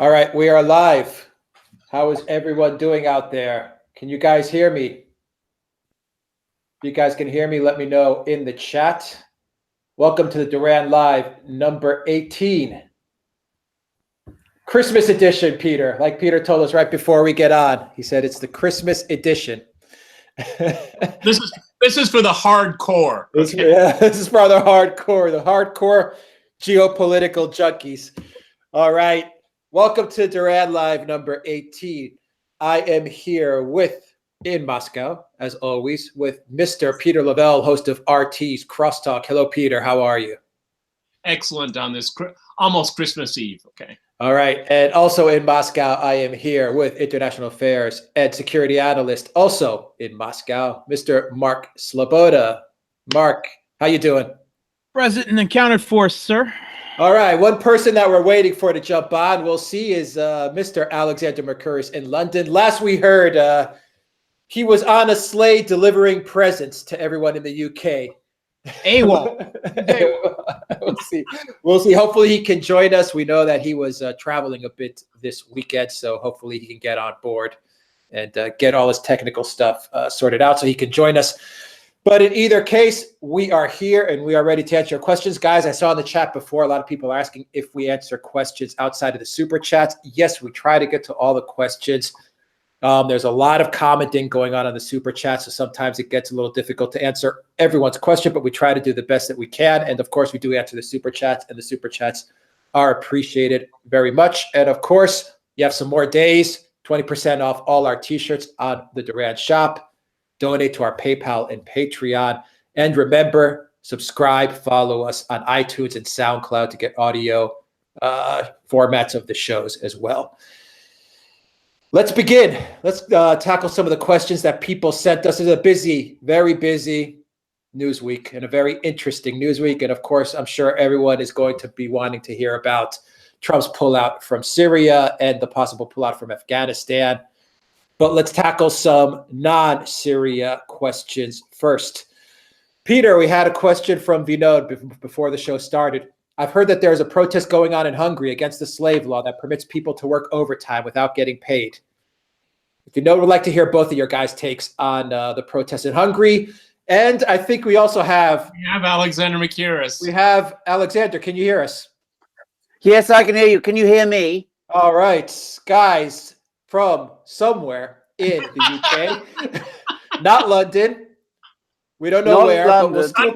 All right, we are live. How is everyone doing out there? Can you guys hear me? If you guys can hear me, let me know in the chat. Welcome to the Duran Live number 18. Christmas edition, Peter. Like Peter told us right before we get on. He said it's the Christmas edition. This is for the hardcore. Okay? This is for the hardcore geopolitical junkies. All right. Welcome to Duran Live number 18. I am here in Moscow, as always, with Mr. Peter Lavelle, host of RT's Crosstalk. Hello, Peter. How are you? Excellent on this almost Christmas Eve. Okay. All right. And also in Moscow, I am here with international affairs and security analyst, also in Moscow, Mr. Mark Sleboda. Mark, how you doing? Present and accounted for, sir. All right, one person that we're waiting for to jump on, we'll see, is Mr. Alexander Mercouris in London. Last we heard, he was on a sleigh delivering presents to everyone in the UK. AWOL. We'll see. We'll see. Hopefully he can join us. We know that he was traveling a bit this weekend, so hopefully he can get on board and get all his technical stuff sorted out so he can join us. But in either case, we are here and we are ready to answer your questions. Guys, I saw in the chat before, a lot of people are asking if we answer questions outside of the super chats. Yes, we try to get to all the questions. There's a lot of commenting going on the super chat, so sometimes it gets a little difficult to answer everyone's question, but we try to do the best that we can. And of course, we do answer the super chats, and the super chats are appreciated very much. And of course, you have some more days, 20% off all our t-shirts on the Duran shop. Donate to our PayPal and Patreon. And remember, subscribe, follow us on iTunes and Soundcloud to get audio formats of the shows as well. Let's begin. Let's tackle some of the questions that people sent us. It's a busy, very busy news week and a very interesting news week. And of course, I'm sure everyone is going to be wanting to hear about Trump's pullout from Syria and the possible pullout from Afghanistan. But let's tackle some non-Syria questions first. Peter, we had a question from Vinod before the show started. I've heard that there's a protest going on in Hungary against the slave law that permits people to work overtime without getting paid. Vinod would like to hear both of your guys' takes on the protest in Hungary. And I think we also have... We have Alexander Mercouris. We have Alexander. Can you hear us? Yes, I can hear you. Can you hear me? All right, guys from somewhere in the UK, not London. We don't know Not where, London. but we'll still...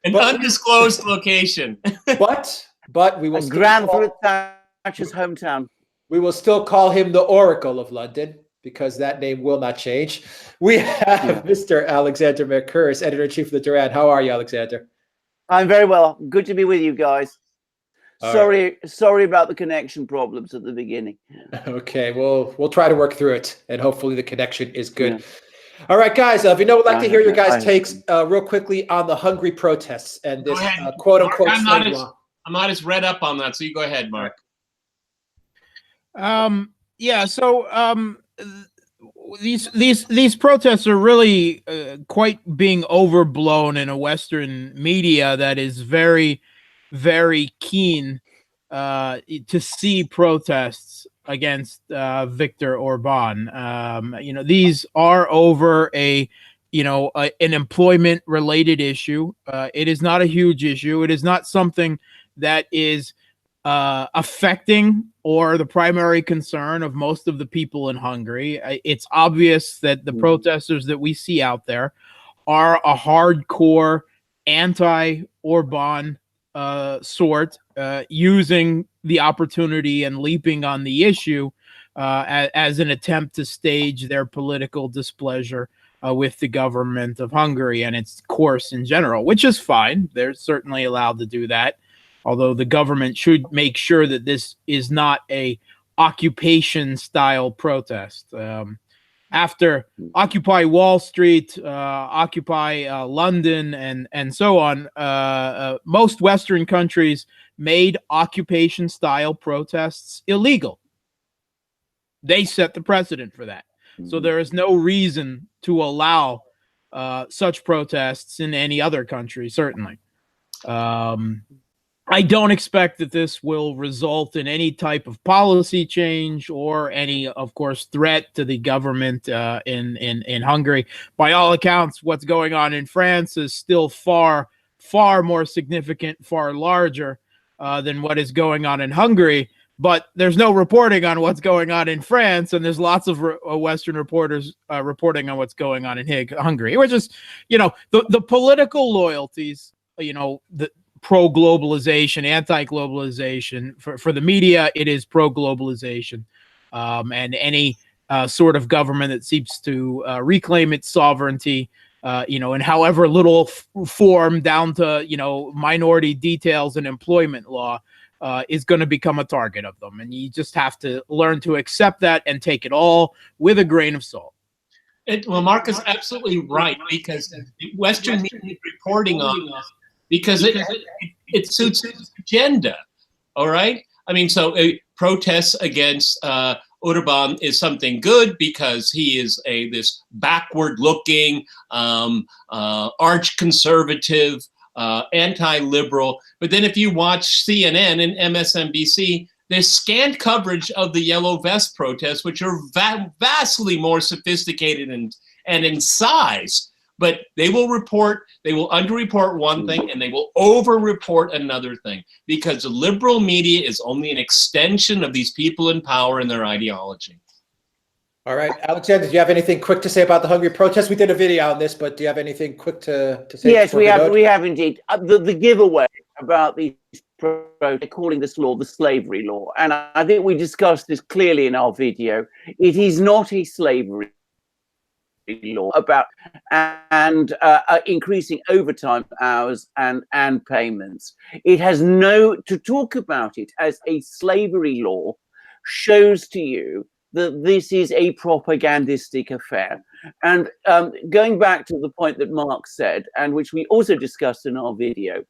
An undisclosed location. But we will Grand Thatcher's hometown. We will still call him the Oracle of London because that name will not change. We have Mr. Alexander Mercouris, editor-in-chief of the Duran. How are you, Alexander? I'm very well. Good to be with you guys. All Sorry about the connection problems at the beginning. Okay, we'll try to work through it, and hopefully the connection is good. Yeah. All right, guys, if you know, would like to hear your guys' takes real quickly on the Hungary protests and this quote-unquote slave law. I'm not as read up on that, so you go ahead, Mark. These protests are really quite being overblown in a Western media that is very, very keen to see protests against Viktor Orban. These are over an employment related issue. It is not a huge issue. It is not something that is affecting or the primary concern of most of the people in Hungary. It's obvious that the protesters that we see out there are a hardcore anti-Orban sort, using the opportunity and leaping on the issue as an attempt to stage their political displeasure with the government of Hungary and its course in general, which is fine. They're certainly allowed to do that, although the government should make sure that this is not a occupation-style protest. After Occupy Wall Street, Occupy London, and so on, most Western countries made occupation-style protests illegal. They set the precedent for that. So there is no reason to allow such protests in any other country, certainly. I don't expect that this will result in any type of policy change or any, of course, threat to the government in Hungary. By all accounts, what's going on in France is still far more significant, far larger than what is going on in Hungary. But there's no reporting on what's going on in France, and there's lots of Western reporters reporting on what's going on in Hungary, which is, the political loyalties, the pro-globalization, anti-globalization. For the media, it is pro-globalization, and any sort of government that seeks to reclaim its sovereignty, in however little form, down to minority details in employment law, is going to become a target of them. And you just have to learn to accept that and take it all with a grain of salt. Well, Mark is absolutely right, because Western media is reporting on this because it suits its agenda. All right? I mean, so protests against Orban is something good because he is this backward-looking, arch-conservative, anti-liberal. But then if you watch CNN and MSNBC, there's scant coverage of the Yellow Vest protests, which are vastly more sophisticated and in size. But they will underreport one thing and they will overreport another thing, because the liberal media is only an extension of these people in power and their ideology. All right, Alexander, do you have anything quick to say about the Hungary protests? We did a video on this, but do you have anything quick to say? Yes, we have indeed. The giveaway about these protests, calling this law the slavery law, and I think we discussed this clearly in our video. It is not a slavery law about increasing overtime hours and payments. It has to talk about it as a slavery law shows to you that this is a propagandistic affair. And going back to the point that Mark said, and which we also discussed in our video,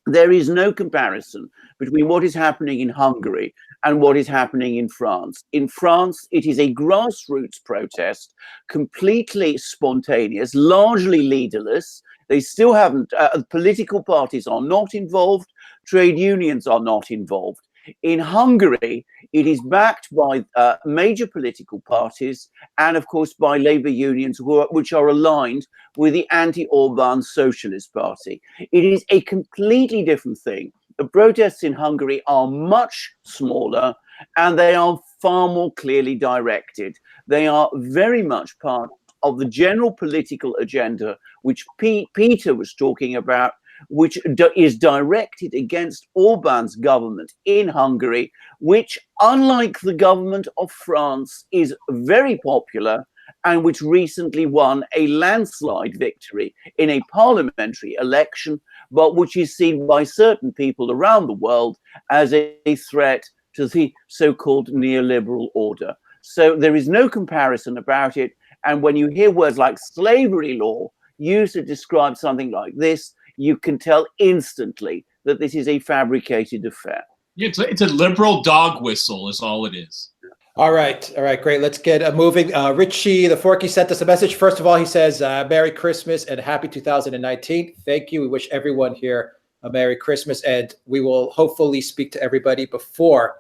there is no comparison between what is happening in Hungary and what is happening in France. In France, it is a grassroots protest, completely spontaneous, largely leaderless. They still haven't, political parties are not involved, trade unions are not involved. In Hungary, it is backed by major political parties and, of course, by labor unions which are aligned with the anti-Orban Socialist Party. It is a completely different thing. The protests in Hungary are much smaller and they are far more clearly directed. They are very much part of the general political agenda which Peter was talking about, which is directed against Orban's government in Hungary, which, unlike the government of France, is very popular and which recently won a landslide victory in a parliamentary election, but which is seen by certain people around the world as a threat to the so-called neoliberal order. So there is no comparison about it. And when you hear words like slavery law used to describe something like this, you can tell instantly that this is a fabricated affair. It's a liberal dog whistle is all it is. All right, great. Let's get moving. Richie the Forky sent us a message. First of all, he says, Merry Christmas and Happy 2019. Thank you. We wish everyone here a Merry Christmas, and we will hopefully speak to everybody before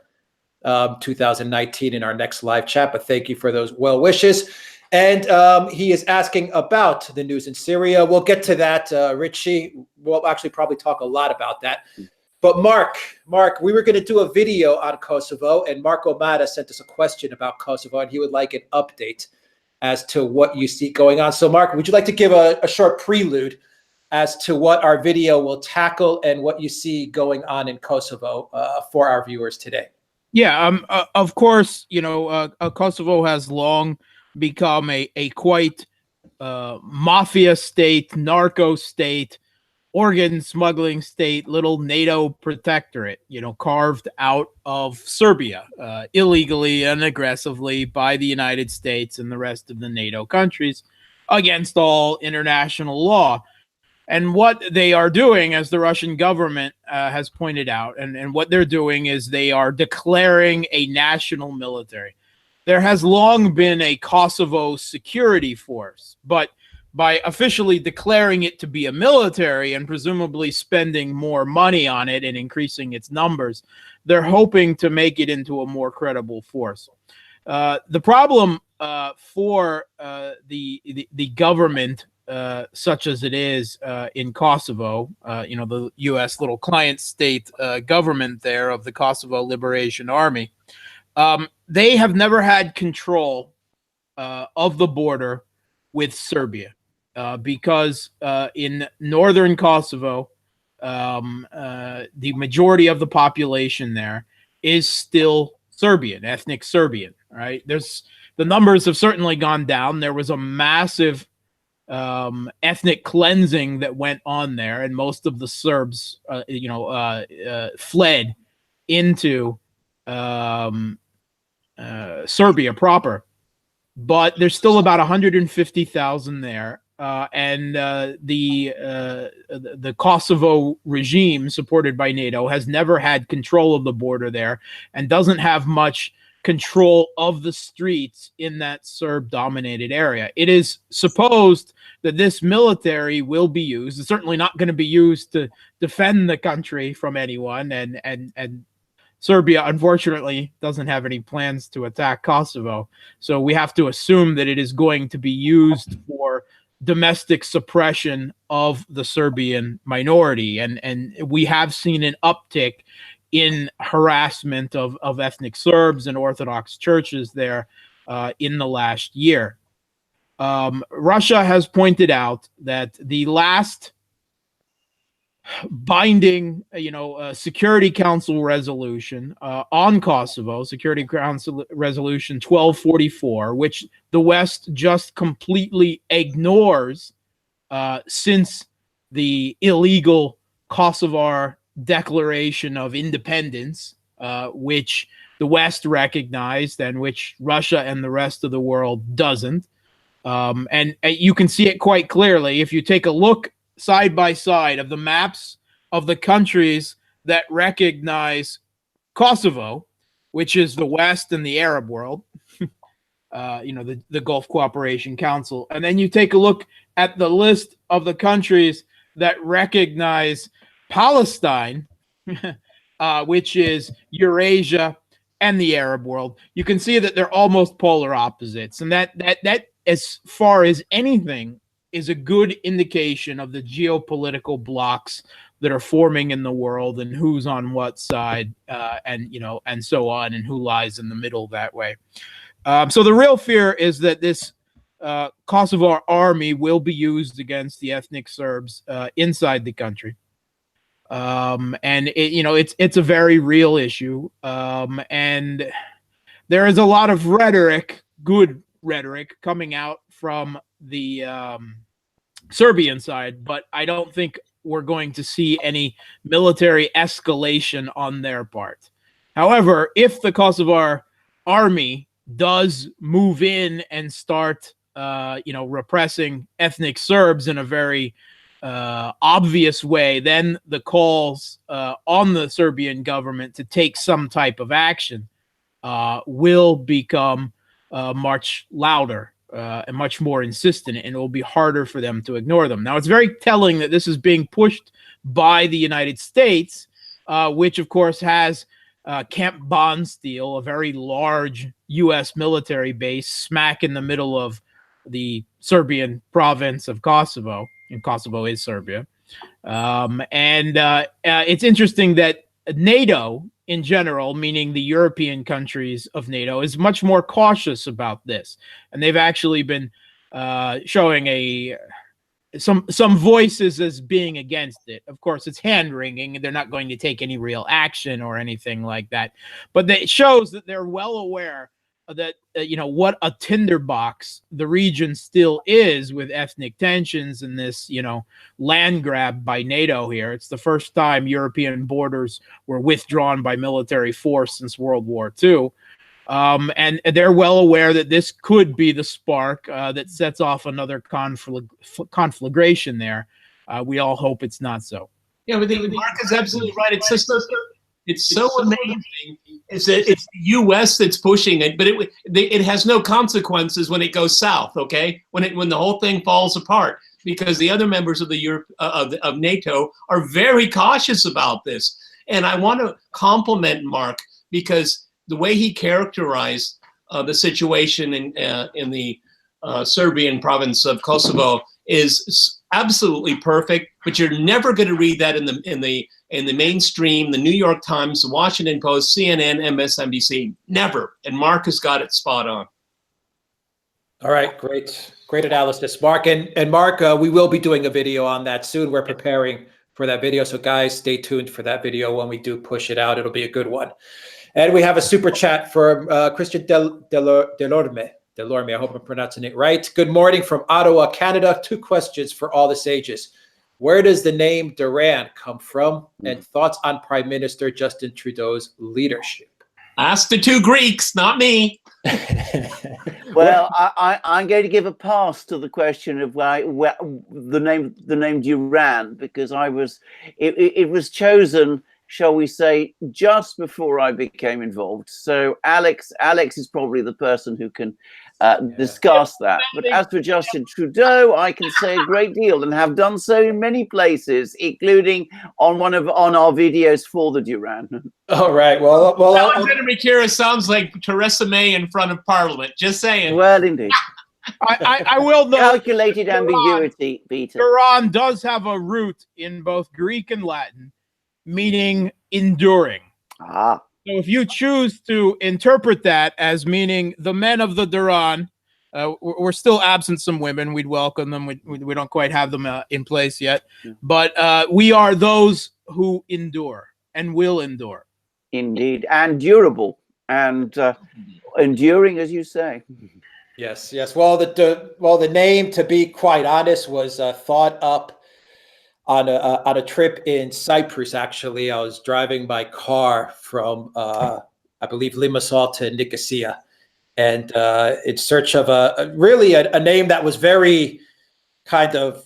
2019 in our next live chat, but thank you for those well wishes. And he is asking about the news in Syria. We'll get to that, Richie. We'll actually probably talk a lot about that. But Mark, we were going to do a video on Kosovo, and Mark Omada sent us a question about Kosovo, and he would like an update as to what you see going on. So, Mark, would you like to give a short prelude as to what our video will tackle and what you see going on in Kosovo for our viewers today? Yeah, of course, Kosovo has long become a quite mafia state, narco state, organ smuggling state, little NATO protectorate, carved out of Serbia illegally and aggressively by the United States and the rest of the NATO countries against all international law. And what they are doing, as the Russian government has pointed out, and what they're doing is they are declaring a national military. There has long been a Kosovo security force, but by officially declaring it to be a military and presumably spending more money on it and increasing its numbers, they're hoping to make it into a more credible force. The problem for the government, such as it is in Kosovo, the U.S. little client state government there of the Kosovo Liberation Army, they have never had control of the border with Serbia because in northern Kosovo, the majority of the population there is still Serbian, ethnic Serbian, right? The numbers have certainly gone down. There was a massive ethnic cleansing that went on there, and most of the Serbs, fled into Serbia proper. But there's still about 150,000 there, and the Kosovo regime, supported by NATO, has never had control of the border there, and doesn't have much control of the streets in that Serb-dominated area. It is supposed that this military will be used. It's certainly not going to be used to defend the country from anyone, and Serbia, unfortunately, doesn't have any plans to attack Kosovo. So we have to assume that it is going to be used for domestic suppression of the Serbian minority. And we have seen an uptick in harassment of ethnic Serbs and Orthodox churches there in the last year. Russia has pointed out that the last binding, Security Council resolution on Kosovo, Security Council Resolution 1244, which the West just completely ignores since the illegal Kosovar Declaration of Independence, which the West recognized and which Russia and the rest of the world doesn't. And you can see it quite clearly if you take a look side by side of the maps of the countries that recognize Kosovo, which is the West and the Arab world, the Gulf Cooperation Council. And then you take a look at the list of the countries that recognize Palestine, which is Eurasia and the Arab world. You can see that they're almost polar opposites. And that as far as anything, is a good indication of the geopolitical blocks that are forming in the world and who's on what side, and so on, and who lies in the middle that way. So the real fear is that this Kosovo army will be used against the ethnic Serbs inside the country. And it's a very real issue. And there is a lot of rhetoric, good rhetoric, coming out from the Serbian side, but I don't think we're going to see any military escalation on their part. However, if the Kosovar army does move in and start, repressing ethnic Serbs in a very obvious way, then the calls on the Serbian government to take some type of action will become much louder and much more insistent, and it will be harder for them to ignore them. Now, it's very telling that this is being pushed by the United States, which, of course, has Camp Bondsteel, a very large U.S. military base smack in the middle of the Serbian province of Kosovo, and Kosovo is Serbia. It's interesting that NATO, in general, meaning the European countries of NATO, is much more cautious about this, and they've actually been showing some voices as being against it. Of course, it's hand-wringing, and they're not going to take any real action or anything like that. But it shows that they're well aware that what a tinderbox the region still is with ethnic tensions and this land grab by NATO here. It's the first time European borders were withdrawn by military force since World War II. And they're well aware that this could be the spark that sets off another conflagration there. We all hope it's not so. Yeah, but Mark is absolutely right. It's just It's so amazing. Is that it's the U.S. that's pushing it, but it has no consequences when it goes south. Okay, when the whole thing falls apart, because the other members of the of NATO are very cautious about this. And I want to compliment Mark, because the way he characterized the situation in the Serbian province of Kosovo is absolutely perfect. But you're never going to read that in the mainstream, the New York Times, the Washington Post, CNN, MSNBC. Never. And Mark has got it spot on. All right, great analysis, Mark. And Mark, we will be doing a video on that soon. We're preparing for that video, so guys, stay tuned for that video. When we do push it out, it'll be a good one. And we have a super chat from Christian Delorme. I hope I'm pronouncing it right. Good morning from Ottawa, Canada. 2 questions for all the sages. Where does the name Duran come from? And thoughts on Prime Minister Justin Trudeau's leadership? Ask the 2 Greeks, not me. Well, I'm going to give a pass to the question of why the name Duran, because it was chosen, shall we say, just before I became involved. So Alex is probably the person who can discuss that. But as for Justin Trudeau, I can say a great deal and have done so in many places, including on our videos for the Duran. All right. Well, Alexander Mercouris sounds like Theresa May in front of Parliament. Just saying. Well, indeed. I will note calculated ambiguity, Peter. Duran does have a root in both Greek and Latin, meaning enduring. Ah. So if you choose to interpret that as meaning the men of the Duran, we're still absent some women. We'd welcome them. We don't quite have them in place yet. But we are those who endure and will endure. Indeed. And durable and enduring, as you say. Yes. Well, the name, to be quite honest, was thought up on a trip in Cyprus. Actually, I was driving my car from I believe Limassol to Nicosia, and in search of a name that was very kind of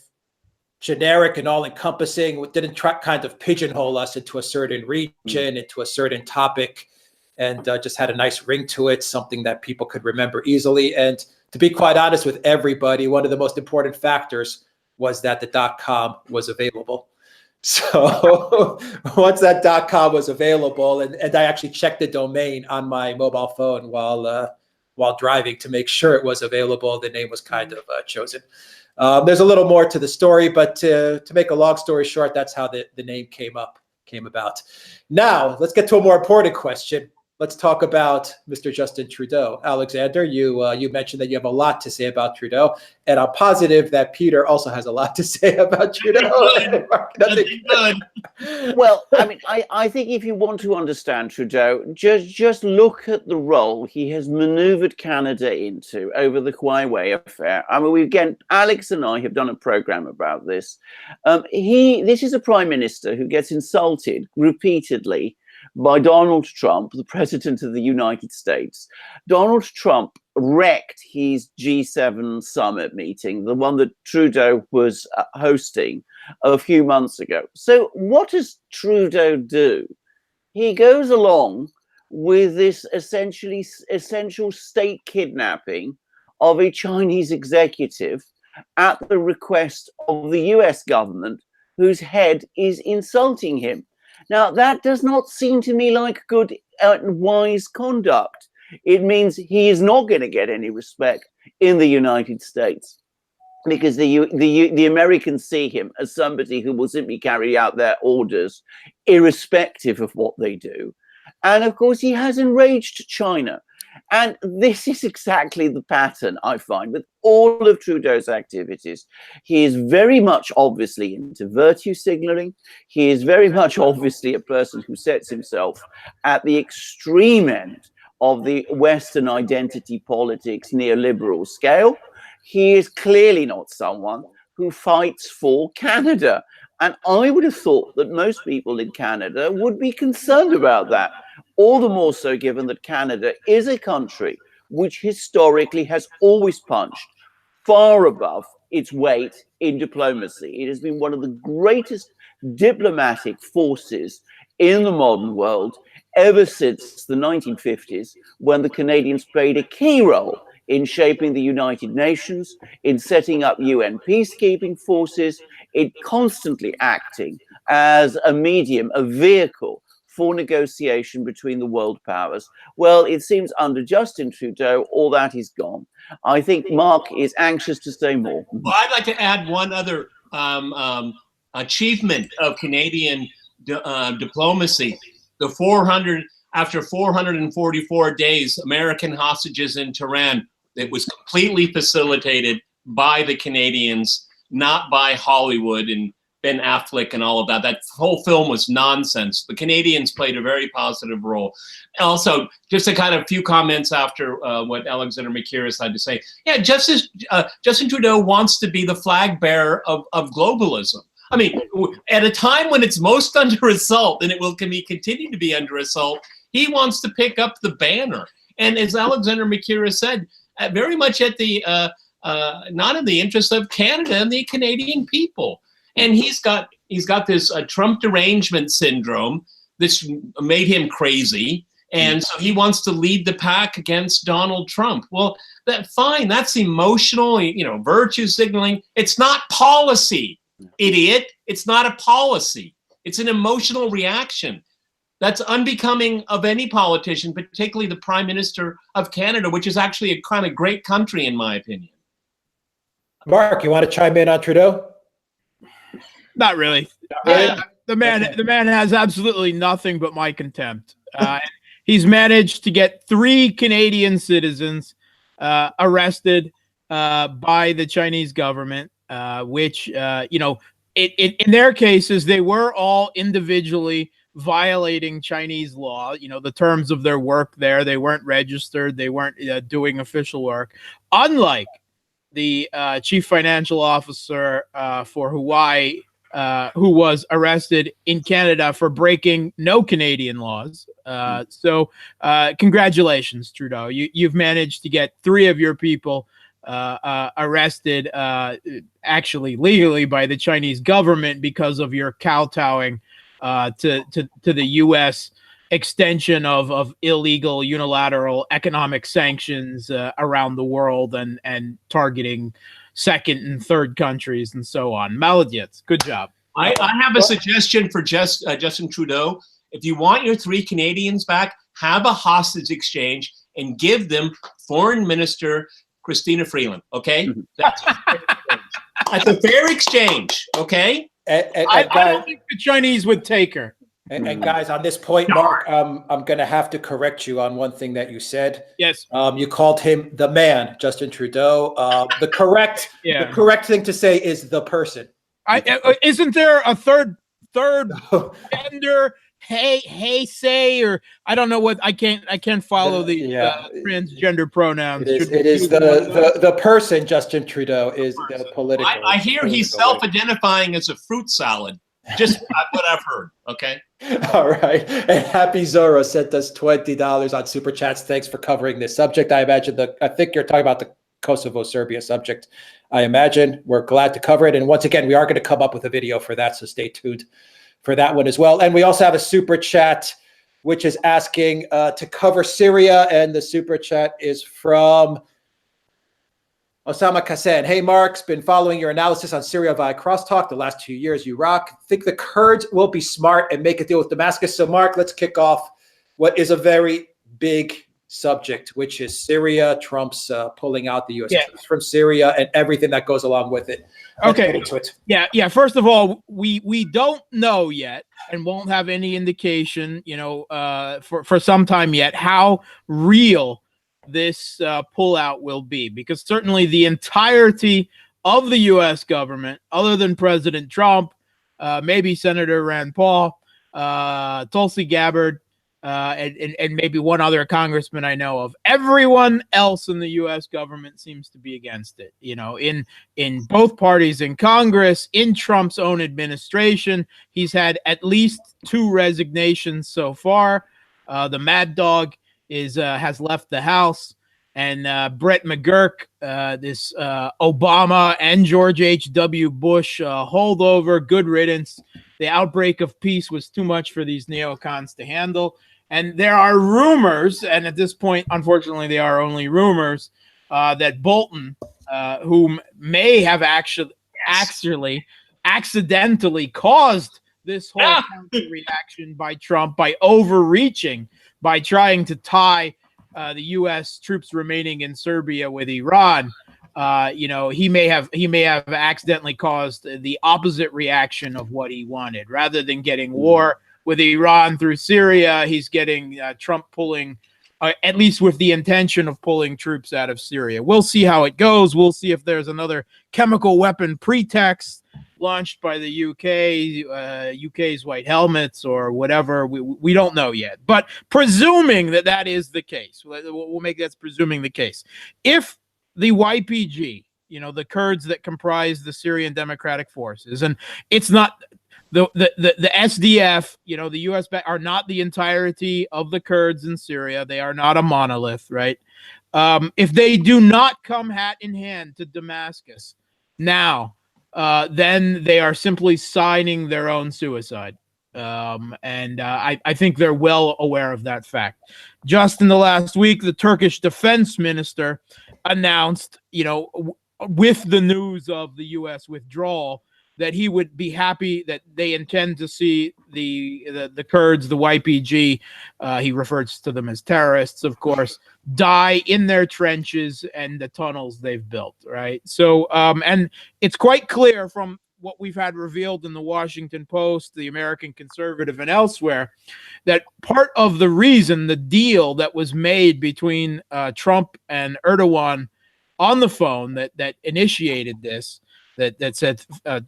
generic and all-encompassing. Didn't kind of pigeonhole us into a certain region, into a certain topic, and just had a nice ring to it, something that people could remember easily. And to be quite honest with everybody, one of the most important factors was that the .com was available. So once that .com was available, and I actually checked the domain on my mobile phone while driving to make sure it was available, the name was kind of chosen. There's a little more to the story, but to make a long story short, that's how the name came about. Now, let's get to a more important question. Let's talk about Mr. Justin Trudeau. Alexander, you mentioned that you have a lot to say about Trudeau, and I'm positive that Peter also has a lot to say about Trudeau. Well, I mean, I think if you want to understand Trudeau, just look at the role he has maneuvered Canada into over the Huawei affair. I mean, Alex and I have done a program about this. This is a prime minister who gets insulted repeatedly by Donald Trump, the president of the United States. Donald Trump wrecked his G7 summit meeting, the one that Trudeau was hosting a few months ago. So what does Trudeau do? He goes along with this essential state kidnapping of a Chinese executive at the request of the US government, whose head is insulting him. Now, that does not seem to me like good and wise conduct. It means he is not going to get any respect in the United States, because the Americans see him as somebody who will simply carry out their orders irrespective of what they do. And of course, he has enraged China. And this is exactly the pattern I find with all of Trudeau's activities. He is very much obviously into virtue signaling. He is very much obviously a person who sets himself at the extreme end of the Western identity politics neoliberal scale. He is clearly not someone who fights for Canada. And I would have thought that most people in Canada would be concerned about that. All the more so given that Canada is a country which historically has always punched far above its weight in diplomacy. It has been one of the greatest diplomatic forces in the modern world ever since the 1950s, when the Canadians played a key role in shaping the United Nations, in setting up UN peacekeeping forces, in constantly acting as a medium, a vehicle for negotiation between the world powers. Well, it seems under Justin Trudeau, all that is gone. I think Mark is anxious to say more. Well, I'd like to add one other achievement of Canadian diplomacy. After 444 days, American hostages in Tehran, it was completely facilitated by the Canadians, not by Hollywood and Ben Affleck and all of that. That whole film was nonsense. The Canadians played a very positive role. Also, just a kind of few comments after what Alexander Mercouris had to say. Yeah, Justin Trudeau wants to be the flag bearer of globalism. I mean, at a time when it's most under assault, and it will continue to be under assault, he wants to pick up the banner. And as Alexander Mercouris said, very much at the not in the interest of Canada and the Canadian people. And he's got this Trump derangement syndrome. This made him crazy, and so he wants to lead the pack against Donald Trump. Well, fine. That's emotional, virtue signaling. It's not policy, idiot. It's not a policy. It's an emotional reaction. That's unbecoming of any politician, particularly the Prime Minister of Canada, which is actually a kind of great country, in my opinion. Mark, you want to chime in on Trudeau? Not really. The man has absolutely nothing but my contempt. He's managed to get 3 Canadian citizens arrested by the Chinese government, which in their cases they were all individually violating Chinese law. The terms of their work there, they weren't registered, they weren't doing official work. Unlike the chief financial officer for Hawaii, who was arrested in Canada for breaking no Canadian laws. So congratulations, Trudeau. You've managed to get 3 of your people arrested, actually legally, by the Chinese government because of your kowtowing to the U.S. extension of illegal unilateral economic sanctions around the world and targeting second and third countries and so on. Maladiet, good job. I have a suggestion for Justin Trudeau. If you want your 3 Canadians back, have a hostage exchange and give them Foreign Minister Christina Freeland, okay? That's a fair exchange, okay? I don't think the Chinese would take her. And guys, on this point, Mark, I'm going to have to correct you on one thing that you said. Yes. You called him the man, Justin Trudeau. The correct thing to say is the person. Isn't there a third gender? Hey, say, or I don't know what. I can't follow the transgender pronouns. It is the person. Justin Trudeau is the political. I hear he's self-identifying as a fruit salad. Just what I've heard. Okay. All right. And Happy Zorro sent us $20 on Super Chats. Thanks for covering this subject. I think you're talking about the Kosovo Serbia subject. I imagine we're glad to cover it. And once again, we are going to come up with a video for that. So stay tuned for that one as well. And we also have a Super Chat, which is asking to cover Syria. And the Super Chat is from Osama Kassan. Hey, Mark's been following your analysis on Syria via Crosstalk the last 2 years. You rock. Think the Kurds will be smart and make a deal with Damascus. So, Mark, let's kick off what is a very big subject, which is Syria, Trump's pulling out the U.S. troops from Syria and everything that goes along with it. Let's get into it. Yeah. First of all, we don't know yet and won't have any indication, for some time yet, how real this pullout will be, because certainly the entirety of the U.S. government, other than President Trump, maybe Senator Rand Paul, Tulsi Gabbard, and maybe one other congressman I know of, everyone else in the U.S. government seems to be against it. In both parties in Congress, in Trump's own administration, he's had at least 2 resignations so far. The Mad Dog has left the House, And Brett McGurk, this Obama and George H.W. Bush holdover, good riddance. The outbreak of peace was too much for these neocons to handle. And there are rumors, and at this point, unfortunately, they are only rumors, that Bolton, who may have actually accidentally caused this whole counter reaction by Trump by overreaching, by trying to tie the U.S. troops remaining in Serbia with Iran. He may have accidentally caused the opposite reaction of what he wanted. Rather than getting war with Iran through Syria, he's getting Trump pulling, at least with the intention of pulling troops out of Syria. We'll see how it goes. We'll see if there's another chemical weapon pretext launched by the UK's White Helmets or whatever. We don't know yet. But presuming that is the case, we'll make that's presuming the case. If the YPG, the Kurds that comprise the Syrian Democratic Forces, and it's not the SDF, the U.S. are not the entirety of the Kurds in Syria. They are not a monolith, right? If they do not come hat in hand to Damascus now, then they are simply signing their own suicide. I think they're well aware of that fact. Just in the last week, the Turkish defense minister announced, with the news of the U.S. withdrawal, that he would be happy that they intend to see the Kurds, the YPG, he refers to them as terrorists, of course, die in their trenches and the tunnels they've built, right? So, and it's quite clear from what we've had revealed in the Washington Post, the American Conservative, and elsewhere, that part of the reason the deal that was made between Trump and Erdogan on the phone that initiated this, that said,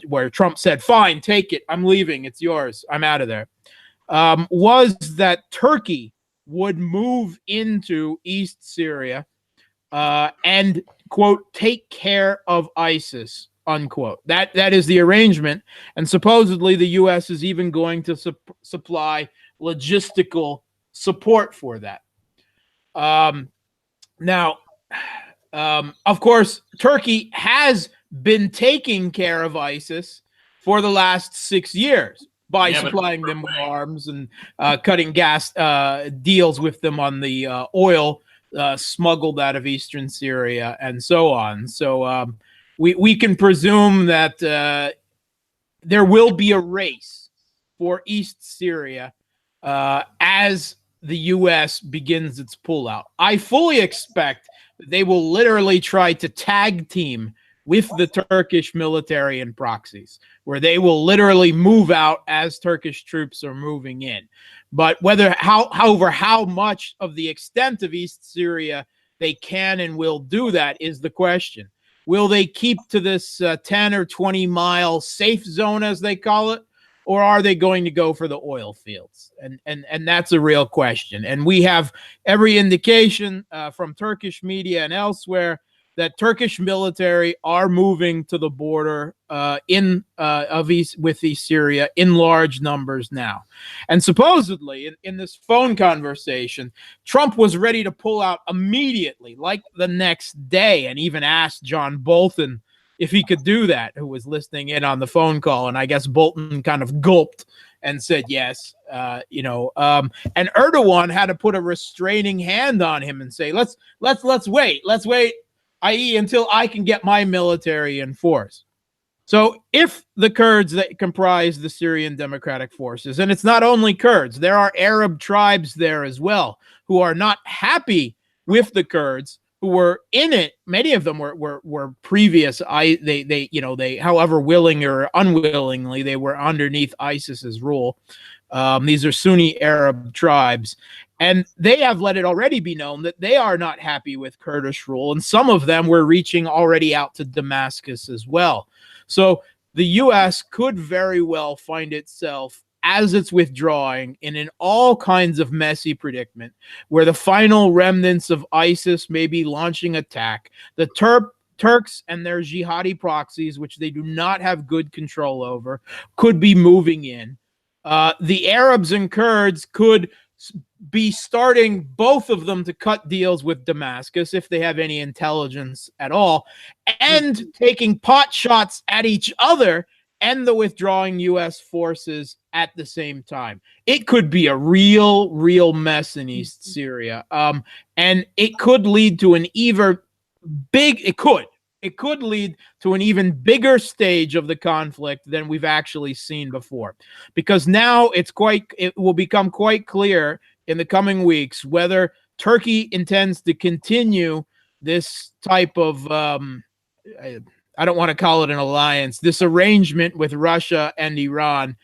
where Trump said, fine, take it, I'm leaving, it's yours, I'm out of there, was that Turkey would move into East Syria and, quote, take care of ISIS, unquote. That is the arrangement. And supposedly the U.S. is even going to supply logistical support for that. Now, of course, Turkey has been taking care of ISIS for the last 6 years by supplying them with arms and cutting gas deals with them on the oil smuggled out of eastern Syria and so on. So we can presume that there will be a race for East Syria as the U.S. begins its pullout. I fully expect they will literally try to tag team with the Turkish military and proxies, where they will literally move out as Turkish troops are moving in. But however, how much of the extent of East Syria they can and will do that is the question. Will they keep to this 10 or 20 mile safe zone, as they call it, or are they going to go for the oil fields? And that's a real question. And we have every indication from Turkish media and elsewhere that Turkish military are moving to the border with East Syria in large numbers now. And supposedly, in this phone conversation, Trump was ready to pull out immediately, like the next day, and even asked John Bolton if he could do that, who was listening in on the phone call. And I guess Bolton kind of gulped and said yes. And Erdogan had to put a restraining hand on him and say, let's wait, i.e. until I can get my military in force. So if the Kurds that comprise the Syrian Democratic Forces, and it's not only Kurds, there are Arab tribes there as well who are not happy with the Kurds, who were in it. Many of them were previous. They however willing or unwillingly, they were underneath ISIS's rule. These are Sunni Arab tribes. And they have let it already be known that they are not happy with Kurdish rule. And some of them were reaching already out to Damascus as well. So the U.S. could very well find itself, as it's withdrawing, in an all kinds of messy predicament where the final remnants of ISIS may be launching attack. The Turks and their jihadi proxies, which they do not have good control over, could be moving in. The Arabs and Kurds could be starting both of them to cut deals with Damascus if they have any intelligence at all, and taking pot shots at each other and the withdrawing U.S. forces at the same time. It could be a real mess in East Syria. And it could lead to an it could lead to an even bigger stage of the conflict than we've actually seen before. Because now it will become quite clear in the coming weeks whether Turkey intends to continue this type of I don't want to call it an alliance, this arrangement with Russia and Iran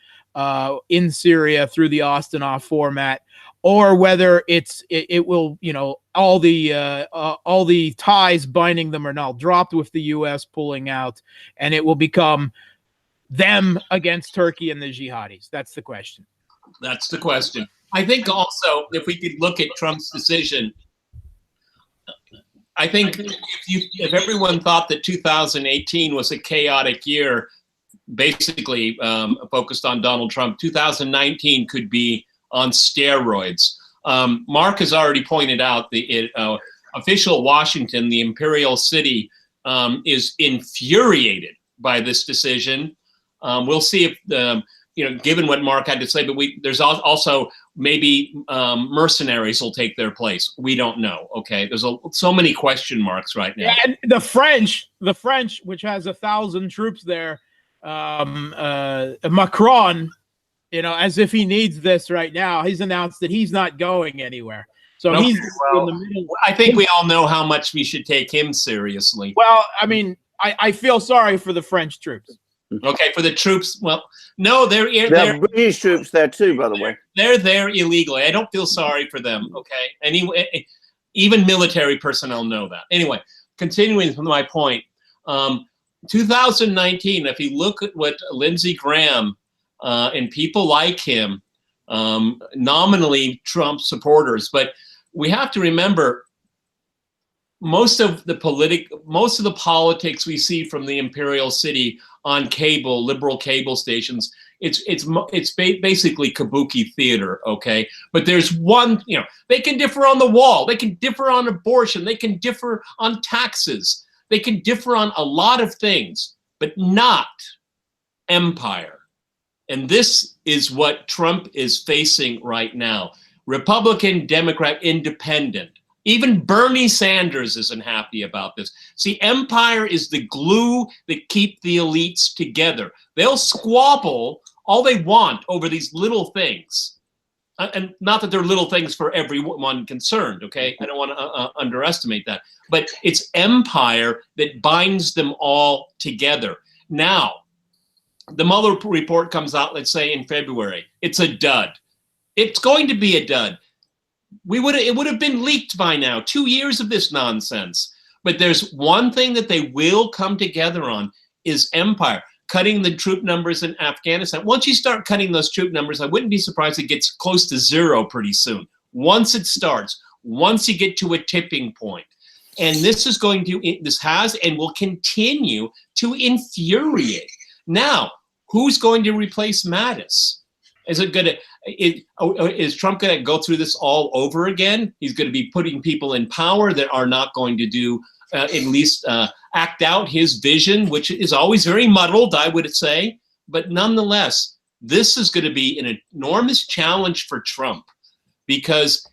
in Syria through the Ostinov format, or whether it will, all the ties binding them are now dropped with the U.S. pulling out, and it will become them against Turkey and the jihadis. That's the question. That's the question. I think also, if we could look at Trump's decision, I think if everyone thought that 2018 was a chaotic year, basically focused on Donald Trump, 2019 could be on steroids. Mark has already pointed out the official Washington, the imperial city, is infuriated by this decision. We'll see if given what Mark had to say, but there's also maybe mercenaries will take their place. We don't know. Okay, there's so many question marks right now. And the French, which has 1,000 troops there, Macron, as if he needs this right now, he's announced that he's not going anywhere. So he's in the middle. I think we all know how much we should take him seriously. Well, I mean, I feel sorry for the French troops. Okay, for the troops. Well, no, they're British troops there too, by the way. They're there illegally. I don't feel sorry for them. Okay, anyway, even military personnel know that. Anyway, continuing from my point, 2019. If you look at what Lindsey Graham and people like him, nominally Trump supporters, but we have to remember most of the politics we see from the imperial city on cable, liberal cable stations, it's basically kabuki theater, okay? But there's one, they can differ on the wall, they can differ on abortion, they can differ on taxes, they can differ on a lot of things, but not empire. And this is what Trump is facing right now. Republican, Democrat, Independent. Even Bernie Sanders isn't happy about this. See, empire is the glue that keep the elites together. They'll squabble all they want over these little things. And not that they're little things for everyone concerned, okay? I don't want to underestimate that. But it's empire that binds them all together. Now, the Mueller report comes out, let's say in February. It's a dud. It's going to be a dud. It would have been leaked by now. 2 years of this nonsense. But there's one thing that they will come together on is empire. Cutting the troop numbers in Afghanistan. Once you start cutting those troop numbers, I wouldn't be surprised it gets close to zero pretty soon. Once it starts, once you get to a tipping point. And this has and will continue to infuriate. Now, who's going to replace Mattis? Is Trump going to go through this all over again? He's going to be putting people in power that are not going to do, at least act out his vision, which is always very muddled, I would say. But nonetheless, this is going to be an enormous challenge for Trump, because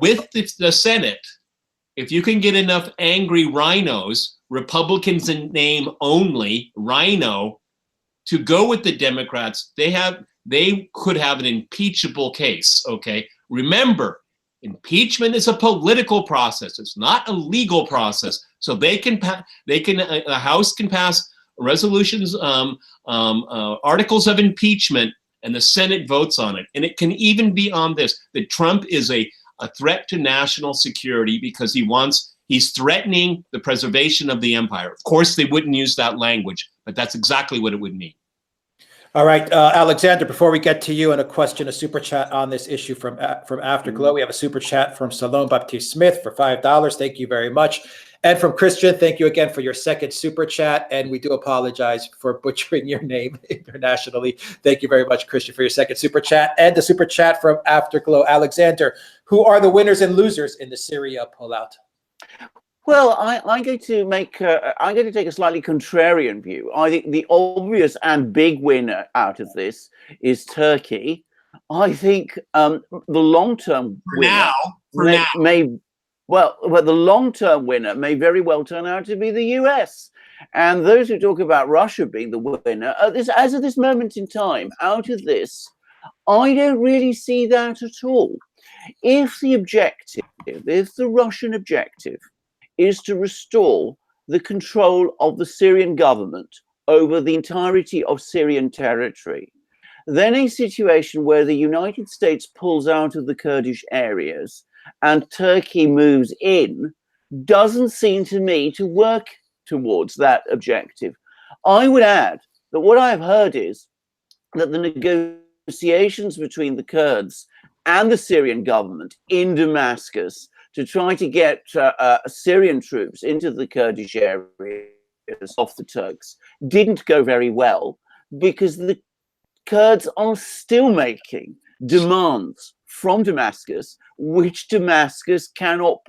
with the Senate, if you can get enough angry rhinos, Republicans in name only, rhino, to go with the Democrats, they could have an impeachable case, okay? Remember, impeachment is a political process. It's not a legal process. So the House can pass resolutions, articles of impeachment, and the Senate votes on it. And it can even be on this, that Trump is a threat to national security because he's threatening the preservation of the empire. Of course, they wouldn't use that language, but that's exactly what it would mean. All right, Alexander, before we get to you and a super chat on this issue from Afterglow, we have a super chat from Salome Baptiste Smith for $5. Thank you very much. And from Christian, thank you again for your second super chat. And we do apologize for butchering your name internationally. Thank you very much, Christian, for your second super chat. And the super chat from Afterglow Alexander. Who are the winners and losers in the Syria pullout? Well, I'm going to take a slightly contrarian view. I think the obvious and big winner out of this is Turkey. I think the long-term winner the long-term winner may very well turn out to be the US. And those who talk about Russia being the winner, as of this moment in time, out of this, I don't really see that at all. If the Russian objective is to restore the control of the Syrian government over the entirety of Syrian territory, then a situation where the United States pulls out of the Kurdish areas and Turkey moves in doesn't seem to me to work towards that objective. I would add that what I've heard is that the negotiations between the Kurds and the Syrian government in Damascus to try to get Syrian troops into the Kurdish areas off the Turks didn't go very well, because the Kurds are still making demands from Damascus, which Damascus cannot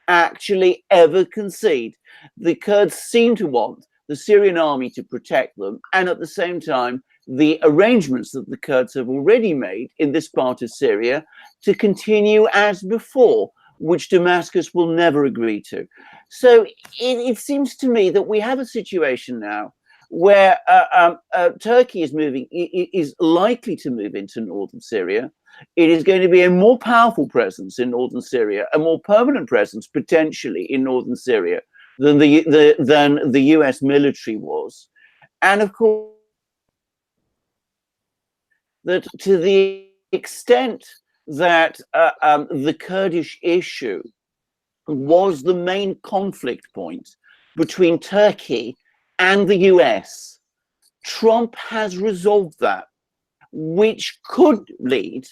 actually ever concede. The Kurds seem to want the Syrian army to protect them, and at the same time, the arrangements that the Kurds have already made in this part of Syria to continue as before, which Damascus will never agree to. So it seems to me that we have a situation now where Turkey is likely to move into northern Syria. It is going to be a more powerful presence in northern Syria, a more permanent presence potentially in northern Syria than the US military was. And of course, that to the extent that the Kurdish issue was the main conflict point between Turkey and the US, Trump has resolved that, which could lead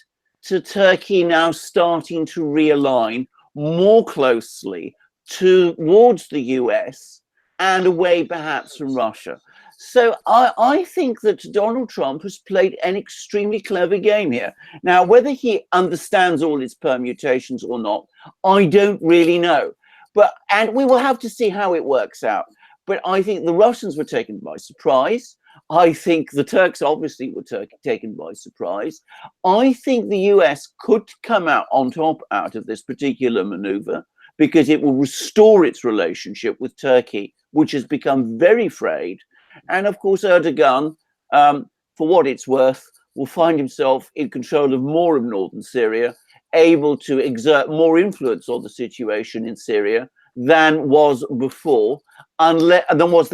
to Turkey now starting to realign more closely towards the US and away perhaps from Russia. So I think that Donald Trump has played an extremely clever game here. Now, whether he understands all its permutations or not, I don't really know. And we will have to see how it works out. But I think the Russians were taken by surprise. I think the Turks obviously were taken by surprise. I think the US could come out on top out of this particular maneuver, because it will restore its relationship with Turkey, which has become very frayed. And of course, Erdogan, for what it's worth, will find himself in control of more of northern Syria, able to exert more influence on the situation in Syria than was the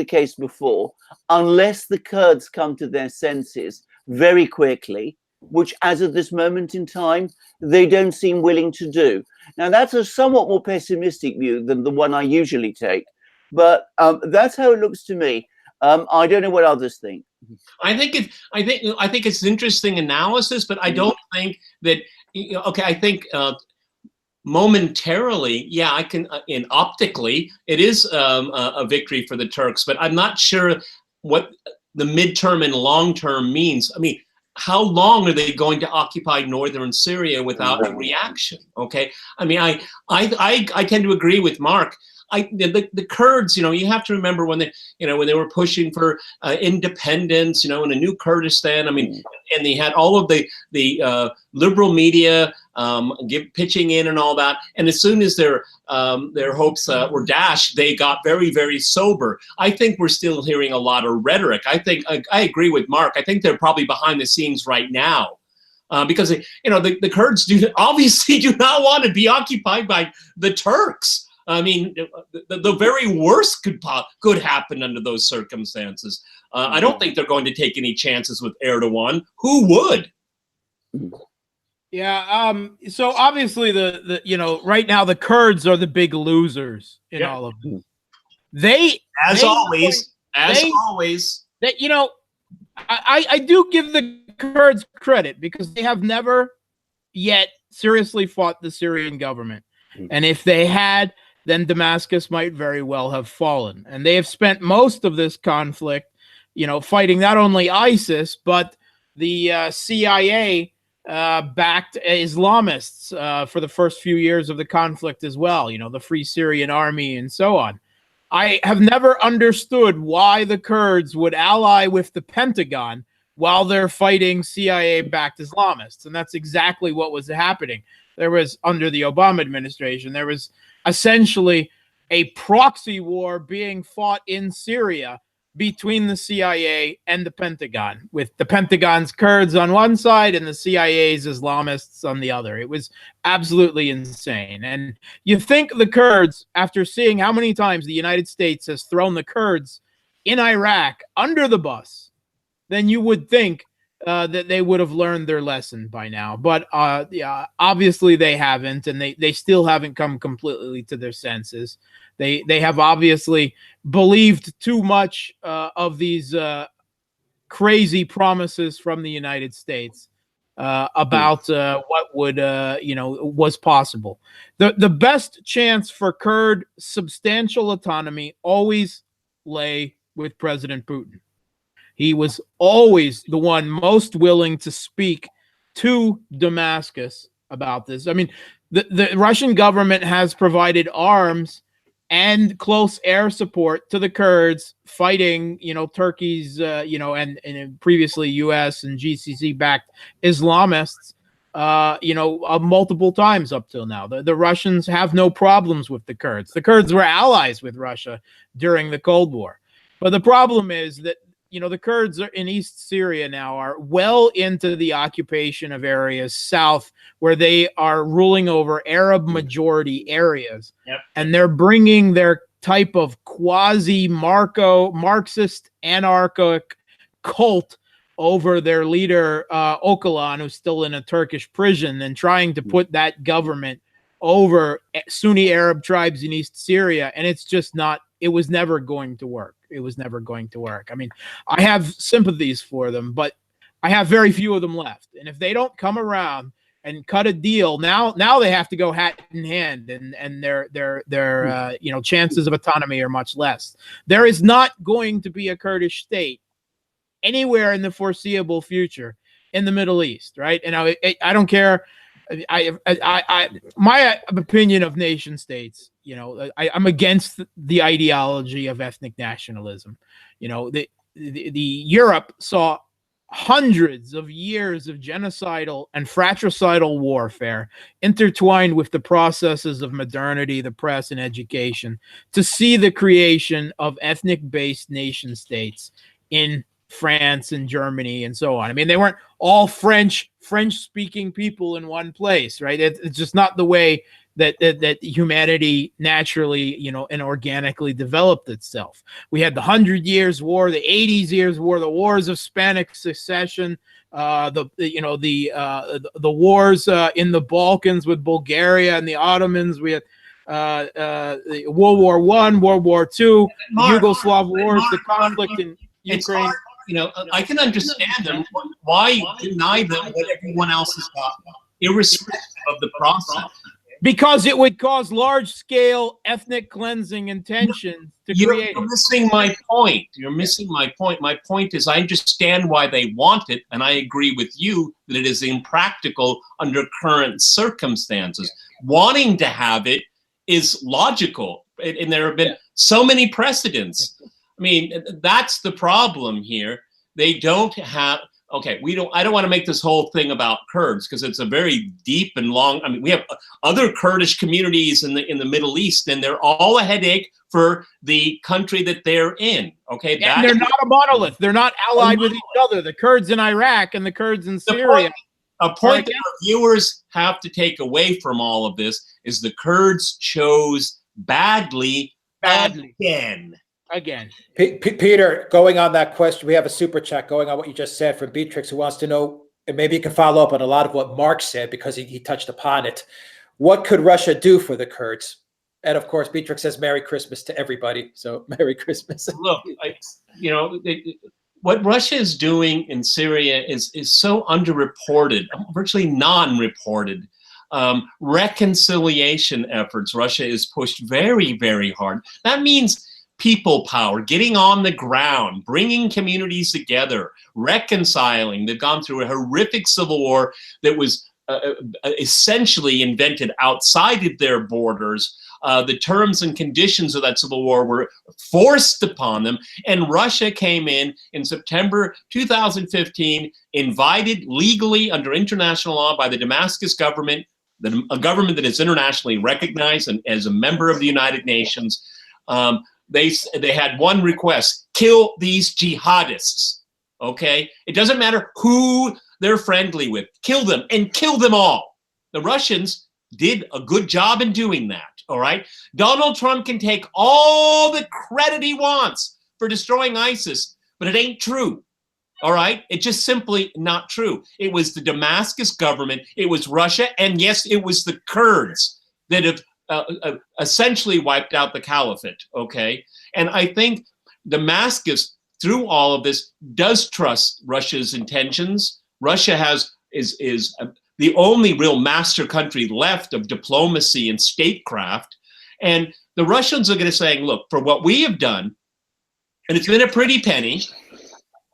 case before, unless the Kurds come to their senses very quickly, which as of this moment in time, they don't seem willing to do. Now, that's a somewhat more pessimistic view than the one I usually take, but that's how it looks to me. I don't know what others think. I think it's interesting analysis, but I don't think that. Okay, I think momentarily, yeah, I can. In optically, it is a victory for the Turks, but I'm not sure what the midterm and long term means. I mean, how long are they going to occupy northern Syria without a reaction? Okay, I mean, I tend to agree with Mark. The Kurds, you have to remember when they were pushing for independence, in a new Kurdistan. I mean, and they had all of the liberal media pitching in and all that. And as soon as their hopes were dashed, they got very, very sober. I think we're still hearing a lot of rhetoric. I agree with Mark. I think they're probably behind the scenes right now. Because the Kurds obviously do not want to be occupied by the Turks. I mean, the very worst could happen under those circumstances. I don't think they're going to take any chances with Erdogan. Who would? Yeah. So obviously, right now the Kurds are the big losers in all of this. I do give the Kurds credit, because they have never yet seriously fought the Syrian government, and if they had, then Damascus might very well have fallen. And they have spent most of this conflict, fighting not only ISIS, but the CIA backed Islamists for the first few years of the conflict as well, the Free Syrian Army and so on. I have never understood why the Kurds would ally with the Pentagon while they're fighting CIA-backed Islamists. And that's exactly what was happening. There was, under the Obama administration, there was essentially a proxy war being fought in Syria between the CIA and the Pentagon, with the Pentagon's Kurds on one side and the CIA's Islamists on the other. It was absolutely insane. And you think the Kurds, after seeing how many times the United States has thrown the Kurds in Iraq under the bus, then you would think that they would have learned their lesson by now. But obviously they haven't, and they still haven't come completely to their senses. They have obviously believed too much of these crazy promises from the United States about what would was possible. The best chance for Kurd substantial autonomy always lay with President Putin. He was always the one most willing to speak to Damascus about this. I mean, the Russian government has provided arms and close air support to the Kurds fighting, Turkey's, and previously U.S. and GCC-backed Islamists, multiple times up till now. The Russians have no problems with the Kurds. The Kurds were allies with Russia during the Cold War. But the problem is that, the Kurds in East Syria now are well into the occupation of areas south where they are ruling over Arab majority areas. Yep. And they're bringing their type of quasi-Marxist anarchic cult over their leader, Öcalan, who's still in a Turkish prison, and trying to put that government over Sunni Arab tribes in East Syria. And it's just not, it was never going to work. It was never going to work. I mean, I have sympathies for them, but I have very few of them left. And if they don't come around and cut a deal, now they have to go hat in hand, and their chances of autonomy are much less. There is not going to be a Kurdish state anywhere in the foreseeable future in the Middle East, right? And I don't care. My opinion of nation states, I'm against the ideology of ethnic nationalism. The Europe saw hundreds of years of genocidal and fratricidal warfare intertwined with the processes of modernity, the press, and education to see the creation of ethnic-based nation states in France and Germany and so on. I mean, they weren't all French-speaking people in one place, right? It's just not the way that humanity naturally, and organically developed itself. We had the 100 Years' War, the 80s Years' War, the wars of Spanish succession, the wars in the Balkans with Bulgaria and the Ottomans. We had World War I, World War II, the Yugoslav wars, the conflict in Ukraine. I can understand them. Why deny them what everyone else has got, irrespective of the process? Because it would cause large-scale ethnic cleansing and tension to create. You're missing my point. You're missing my point. My point is I understand why they want it, and I agree with you that it is impractical under current circumstances. Wanting to have it is logical, and there have been so many precedents. I mean, that's the problem here. They don't have. Okay, I don't want to make this whole thing about Kurds because it's a very deep and long. I mean, we have other Kurdish communities in the Middle East, and they're all a headache for the country that they're in. Okay, and they're not a monolith. They're not allied with each other. The Kurds in Iraq and the Kurds in Syria. A point that our viewers have to take away from all of this is the Kurds chose badly. Again. Peter, going on that question, we have a super chat going on what you just said from Beatrix, who wants to know, and maybe you can follow up on a lot of what Mark said because he touched upon it. What could Russia do for the Kurds? And of course, Beatrix says Merry Christmas to everybody. So Merry Christmas. Look, what Russia is doing in Syria is so underreported, virtually non-reported. reconciliation efforts. Russia is pushed very, very hard. That means people power, getting on the ground, bringing communities together, reconciling. They've gone through a horrific civil war that was essentially invented outside of their borders. The terms and conditions of that civil war were forced upon them, and Russia came in September 2015, invited legally under international law by the Damascus government, a government that is internationally recognized and as a member of the United Nations. They had one request: kill these jihadists. Okay, it doesn't matter who they're friendly with, kill them and kill them all. The Russians did a good job in doing that. All right, Donald Trump can take all the credit he wants for destroying ISIS, but it ain't true. All right, it's just simply not true. It was the Damascus government, it was Russia, and yes, it was the Kurds that have essentially wiped out the caliphate, okay? And I think Damascus, through all of this, does trust Russia's intentions. Russia is the only real master country left of diplomacy and statecraft. And the Russians are going to say, look, for what we have done, and it's been a pretty penny,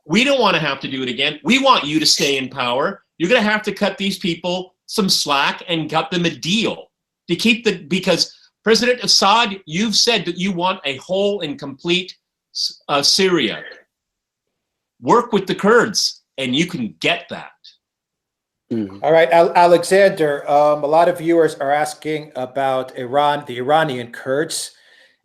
we don't want to have to do it again. We want you to stay in power. You're going to have to cut these people some slack and cut them a deal to keep because President Assad, you've said that you want a whole and complete Syria. Work with the Kurds and you can get that. All right, Alexander, a lot of viewers are asking about Iran, the Iranian Kurds,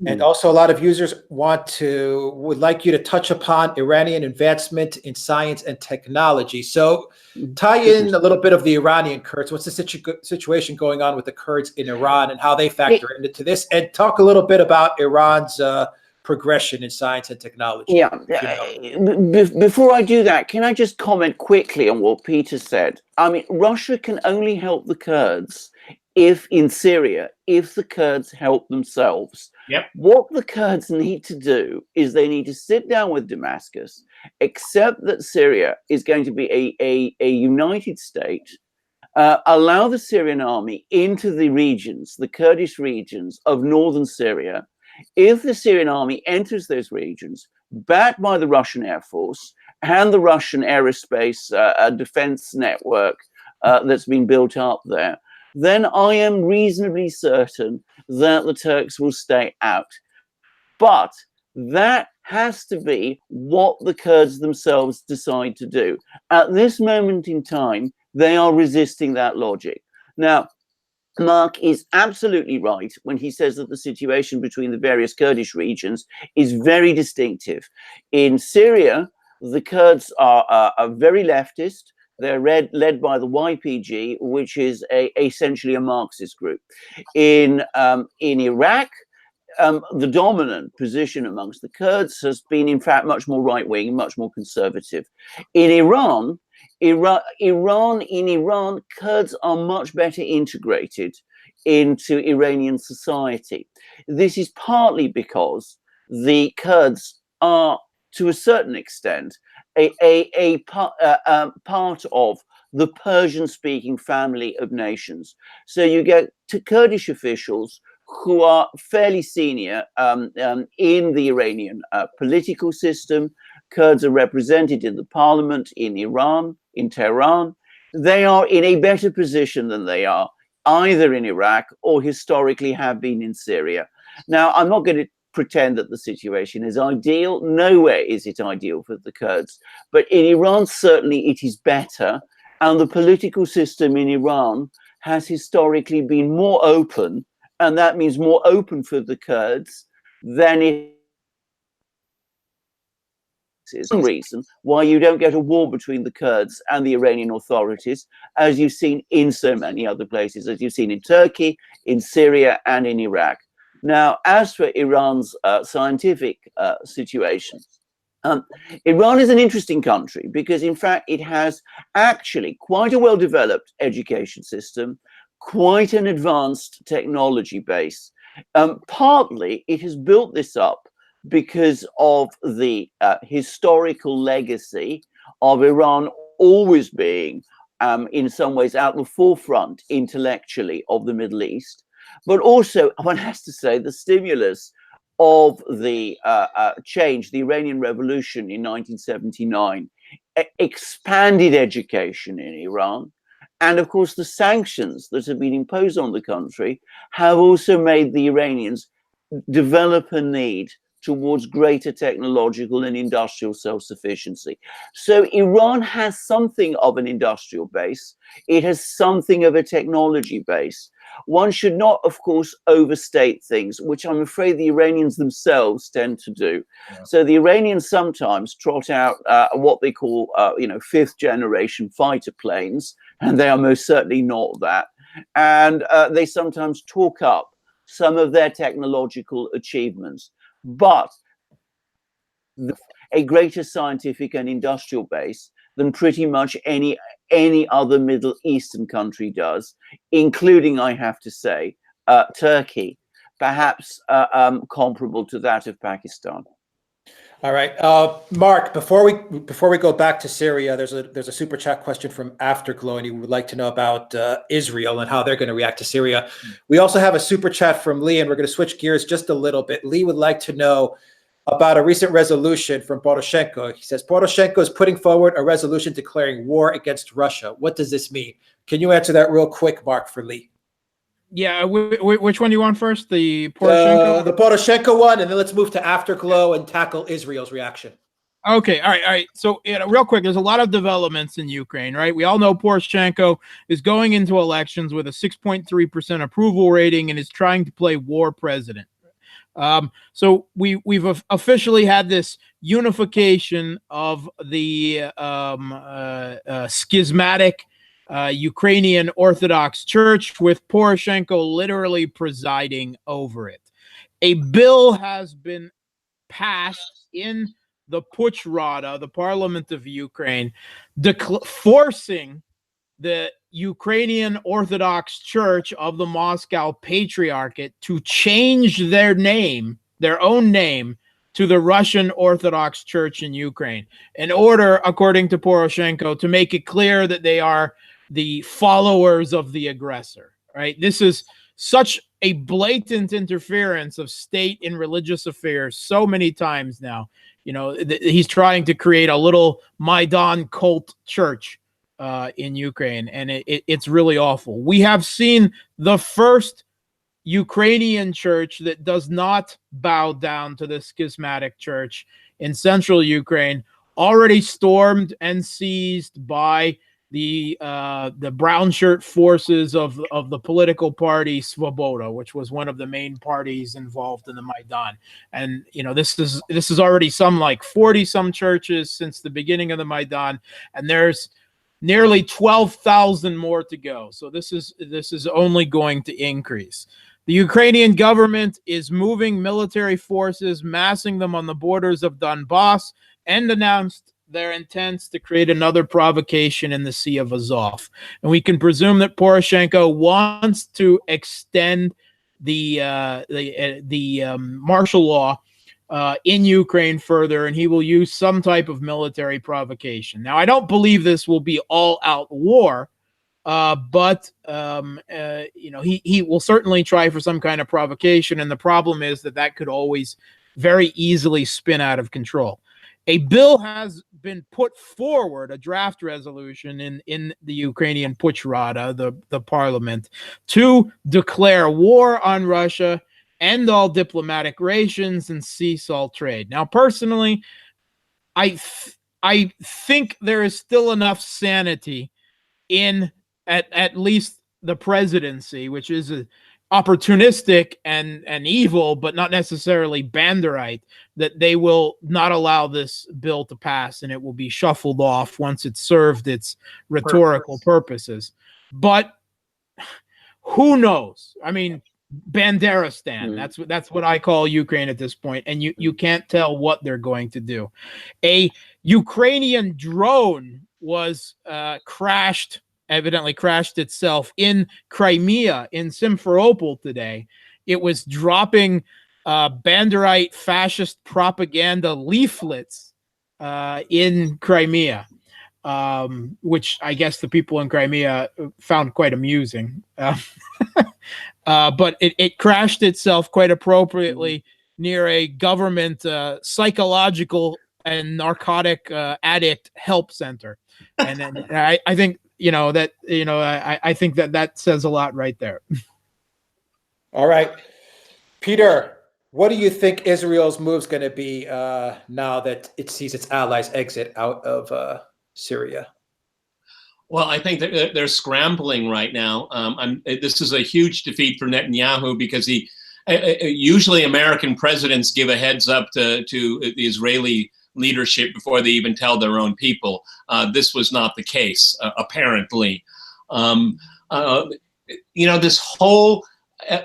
and also a lot of users would like you to touch upon Iranian advancement in science and technology. So tie in a little bit of the Iranian Kurds. What's the situation going on with the Kurds in Iran and how they factor into this? And talk a little bit about Iran's progression in science and technology. Yeah. Before I do that, can I just comment quickly on what Peter said? I mean, Russia can only help the Kurds if the Kurds help themselves. Yep. What the Kurds need to do is they need to sit down with Damascus, accept that Syria is going to be a united state, allow the Syrian army into the regions, the Kurdish regions of northern Syria. If the Syrian army enters those regions, backed by the Russian Air Force and the Russian aerospace defense network that's been built up there, then I am reasonably certain that the Turks will stay out. But that has to be what the Kurds themselves decide to do. At this moment in time, they are resisting that logic. Now, Mark is absolutely right when he says that the situation between the various Kurdish regions is very distinctive. In Syria, the Kurds are very leftist. They're led by the YPG, which is essentially a Marxist group. In Iraq, the dominant position amongst the Kurds has been, in fact, much more right-wing, much more conservative. In Iran, Kurds are much better integrated into Iranian society. This is partly because the Kurds are, to a certain extent, a part of the Persian-speaking family of nations. So you get to Kurdish officials who are fairly senior in the Iranian political system. Kurds are represented in the parliament in Iran, in Tehran. They are in a better position than they are either in Iraq or historically have been in Syria. Now, I'm not going to pretend that the situation is ideal. Nowhere is it ideal for the Kurds. But in Iran, certainly it is better. And the political system in Iran has historically been more open, and that means more open for the Kurds than it is. One reason why you don't get a war between the Kurds and the Iranian authorities, as you've seen in so many other places, as you've seen in Turkey, in Syria, and in Iraq. Now, as for Iran's scientific situation, Iran is an interesting country because, in fact, it has actually quite a well-developed education system, quite an advanced technology base. Partly, it has built this up because of the historical legacy of Iran always being in some ways at the forefront intellectually of the Middle East. But also, one has to say, the stimulus of the change, the Iranian Revolution in 1979, expanded education in Iran. And of course, the sanctions that have been imposed on the country have also made the Iranians develop a need towards greater technological and industrial self-sufficiency. So Iran has something of an industrial base. It has something of a technology base. One should not, of course, overstate things, which I'm afraid the Iranians themselves tend to do. Yeah. So the Iranians sometimes trot out what they call, fifth generation fighter planes, and they are most certainly not that. And they sometimes talk up some of their technological achievements. But a greater scientific and industrial base than pretty much any other Middle Eastern country does, including, I have to say, Turkey, perhaps comparable to that of Pakistan. All right, Mark. Before we go back to Syria, there's a super chat question from Afterglow, and he would like to know about Israel and how they're going to react to Syria. We also have a super chat from Lee, and we're going to switch gears just a little bit. Lee would like to know about a recent resolution from Poroshenko. He says Poroshenko is putting forward a resolution declaring war against Russia. What does this mean? Can you answer that real quick, Mark, for Lee? Yeah, which one do you want first? The Poroshenko? The Poroshenko one, and then let's move to Afterglow and tackle Israel's reaction. Okay, all right. So, real quick, there's a lot of developments in Ukraine, right? We all know Poroshenko is going into elections with a 6.3% approval rating and is trying to play war president. So we've officially had this unification of the schismatic Ukrainian Orthodox Church, with Poroshenko literally presiding over it. A bill has been passed in the Putsch Rada, the parliament of Ukraine, forcing the Ukrainian Orthodox Church of the Moscow Patriarchate to change their name, their own name, to the Russian Orthodox Church in Ukraine, in order, according to Poroshenko, to make it clear that they are the followers of the aggressor, right? This is such a blatant interference of state in religious affairs so many times now. He's trying to create a little Maidan cult church in Ukraine, and it's really awful. We have seen the first Ukrainian church that does not bow down to the schismatic church in central Ukraine already stormed and seized by the brown shirt forces of the political party Sleboda, which was one of the main parties involved in the Maidan. And this is already some like 40 some churches since the beginning of the Maidan, and there's nearly 12,000 more to go. So this is only going to increase. The Ukrainian government is moving military forces, massing them on the borders of Donbass, and announced their intents to create another provocation in the Sea of Azov. And we can presume that Poroshenko wants to extend the martial law in Ukraine further, and he will use some type of military provocation. Now, I don't believe this will be all-out war, but he will certainly try for some kind of provocation, and the problem is that could always very easily spin out of control. A bill has been put forward, a draft resolution in the Ukrainian Putsch Rada, the parliament, to declare war on Russia, end all diplomatic relations, and cease all trade. Now, personally, I think there is still enough sanity in at least the presidency, which is opportunistic and evil, but not necessarily Banderite, that they will not allow this bill to pass, and it will be shuffled off once it's served its rhetorical purposes. But who knows? I mean, Banderistan, that's what I call Ukraine at this point, and you can't tell what they're going to do. A Ukrainian drone was evidently crashed itself in Crimea, in Simferopol today. It was dropping Banderite fascist propaganda leaflets in Crimea. which I guess the people in Crimea found quite amusing. But it crashed itself quite appropriately near a government psychological and narcotic addict help center. And then I think, I think that says a lot right there. All right. Peter, what do you think Israel's move's going to be now that it sees its allies exit out of Syria? Well, I think that they're scrambling right now. This is a huge defeat for Netanyahu because usually American presidents give a heads up to the Israeli leadership before they even tell their own people. This was not the case, apparently. This whole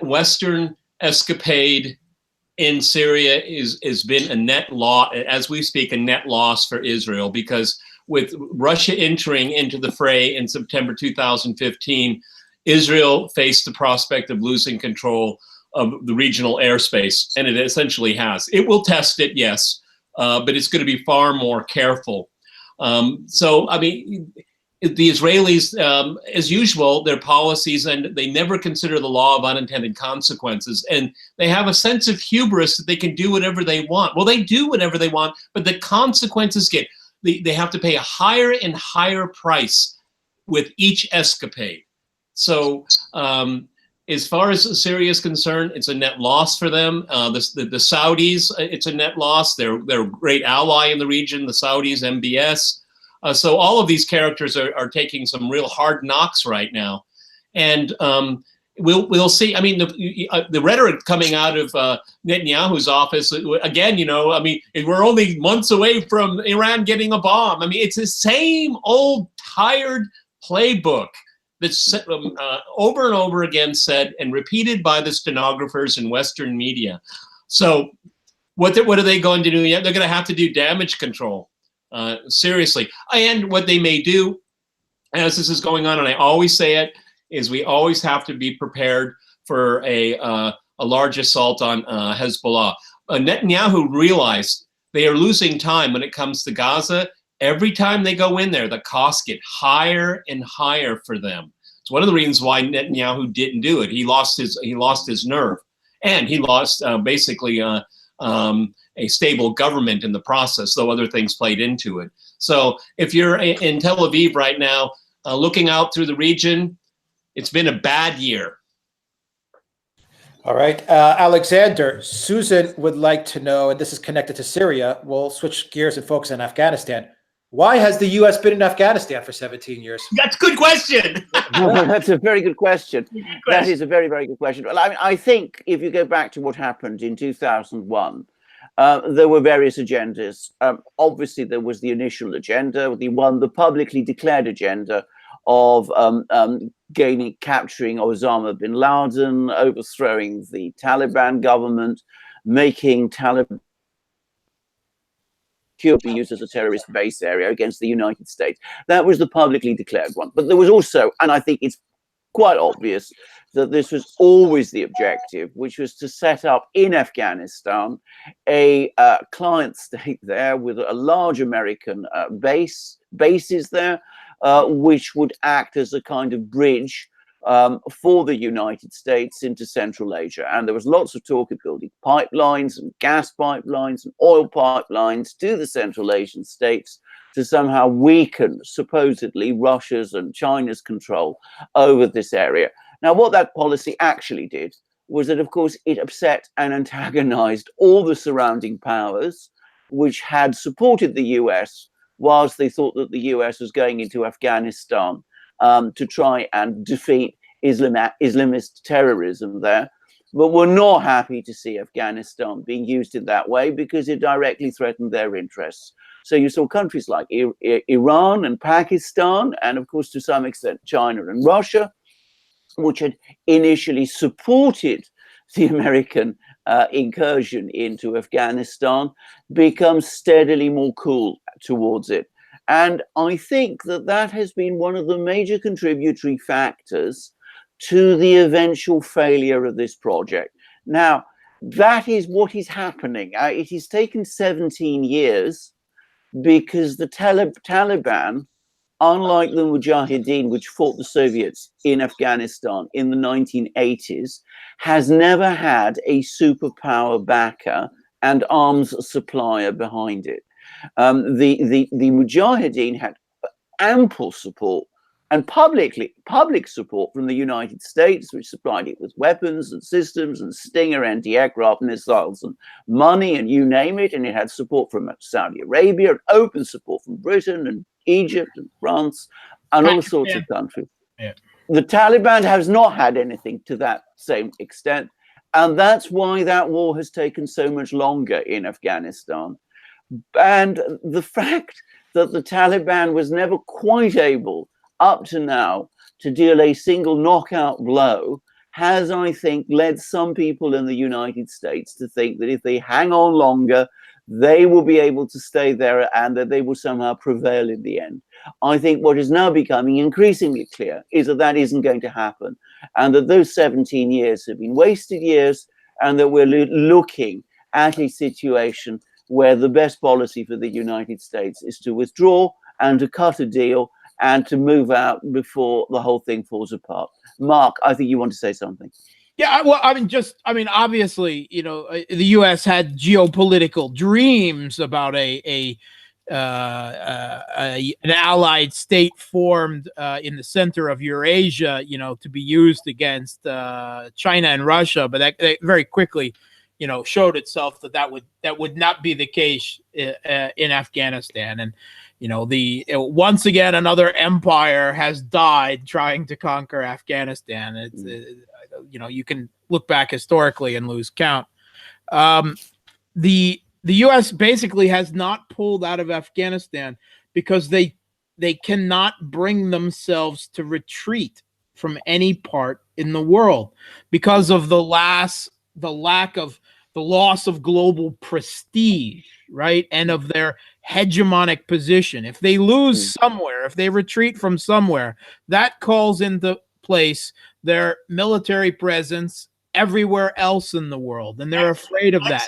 Western escapade in Syria has been a net loss, as we speak, a net loss for Israel, because with Russia entering into the fray in September 2015, Israel faced the prospect of losing control of the regional airspace, and it essentially has. It will test it, yes, but it's going to be far more careful. The Israelis, as usual, their policies, and they never consider the law of unintended consequences. And they have a sense of hubris that they can do whatever they want. Well, they do whatever they want, but the consequences they have to pay a higher and higher price with each escapade. So as far as Syria is concerned, it's a net loss for them. The Saudis, it's a net loss. They're a great ally in the region, the Saudis, MBS. So all of these characters are taking some real hard knocks right now, and we'll see. I mean, the rhetoric coming out of Netanyahu's office again. We're only months away from Iran getting a bomb. I mean, it's the same old tired playbook that's over and over again said and repeated by the stenographers in Western media. So what are they going to do? They're going to have to do damage control. Seriously. And what they may do, as this is going on, and I always say it, is we always have to be prepared for a large assault on Hezbollah. Netanyahu realized they are losing time when it comes to Gaza. Every time they go in there, the costs get higher and higher for them. It's one of the reasons why Netanyahu didn't do it. He lost his nerve, and he lost basically a stable government in the process, though other things played into it. So if you're in Tel Aviv right now, looking out through the region, it's been a bad year. All right. Alexander, Susan would like to know, and this is connected to Syria, we'll switch gears and focus on Afghanistan. Why has the U.S. been in Afghanistan for 17 years? That's a good question. That's a very good question. That is a very, very good question. Well, I think if you go back to what happened in 2001, there were various agendas. Obviously, there was the initial agenda, the publicly declared agenda of capturing Osama bin Laden, overthrowing the Taliban government, making Taliban be used as a terrorist base area against the United States. That was the publicly declared one. But there was also, and I think it's quite obvious, that this was always the objective, which was to set up in Afghanistan a client state there with a large American bases there, which would act as a kind of bridge for the United States into Central Asia. And there was lots of talk of building pipelines and gas pipelines and oil pipelines to the Central Asian states to somehow weaken, supposedly, Russia's and China's control over this area. Now, what that policy actually did was that, of course, it upset and antagonized all the surrounding powers, which had supported the US whilst they thought that the US was going into Afghanistan to try and defeat Islamist terrorism there. But were not happy to see Afghanistan being used in that way because it directly threatened their interests. So you saw countries like Iran and Pakistan, and of course, to some extent, China and Russia, which had initially supported the American incursion into Afghanistan, become steadily more cool towards it. And I think that that has been one of the major contributory factors to the eventual failure of this project. Now, that is what is happening. It has taken 17 years because the Taliban unlike the Mujahideen, which fought the Soviets in Afghanistan in the 1980s, has never had a superpower backer and arms supplier behind it. The Mujahideen had ample support and public support from the United States, which supplied it with weapons and systems and Stinger anti-aircraft missiles and money and you name it. And it had support from Saudi Arabia, and open support from Britain and Egypt and France and all sorts of countries. Yeah. The Taliban has not had anything to that same extent. And that's why that war has taken so much longer in Afghanistan. And the fact that the Taliban was never quite able up to now to deal a single knockout blow has, I think, led some people in the United States to think that if they hang on longer, they will be able to stay there and that they will somehow prevail in the end. I think what is now becoming increasingly clear is that that isn't going to happen, and that those 17 years have been wasted years, and that we're looking at a situation where the best policy for the United States is to withdraw and to cut a deal and to move out before the whole thing falls apart. Mark, I think you want to say something. Yeah, well, obviously, the U.S. had geopolitical dreams about an allied state formed in the center of Eurasia, to be used against China and Russia, but that very quickly, showed itself that would not be the case in Afghanistan. And once again, another empire has died trying to conquer Afghanistan. It's you can look back historically and lose count. The U.S. basically has not pulled out of Afghanistan because they cannot bring themselves to retreat from any part in the world because of the loss of global prestige, right? And of their hegemonic position. If they lose somewhere, if they retreat from somewhere, that calls into place their military presence everywhere else in the world. And they're afraid of that.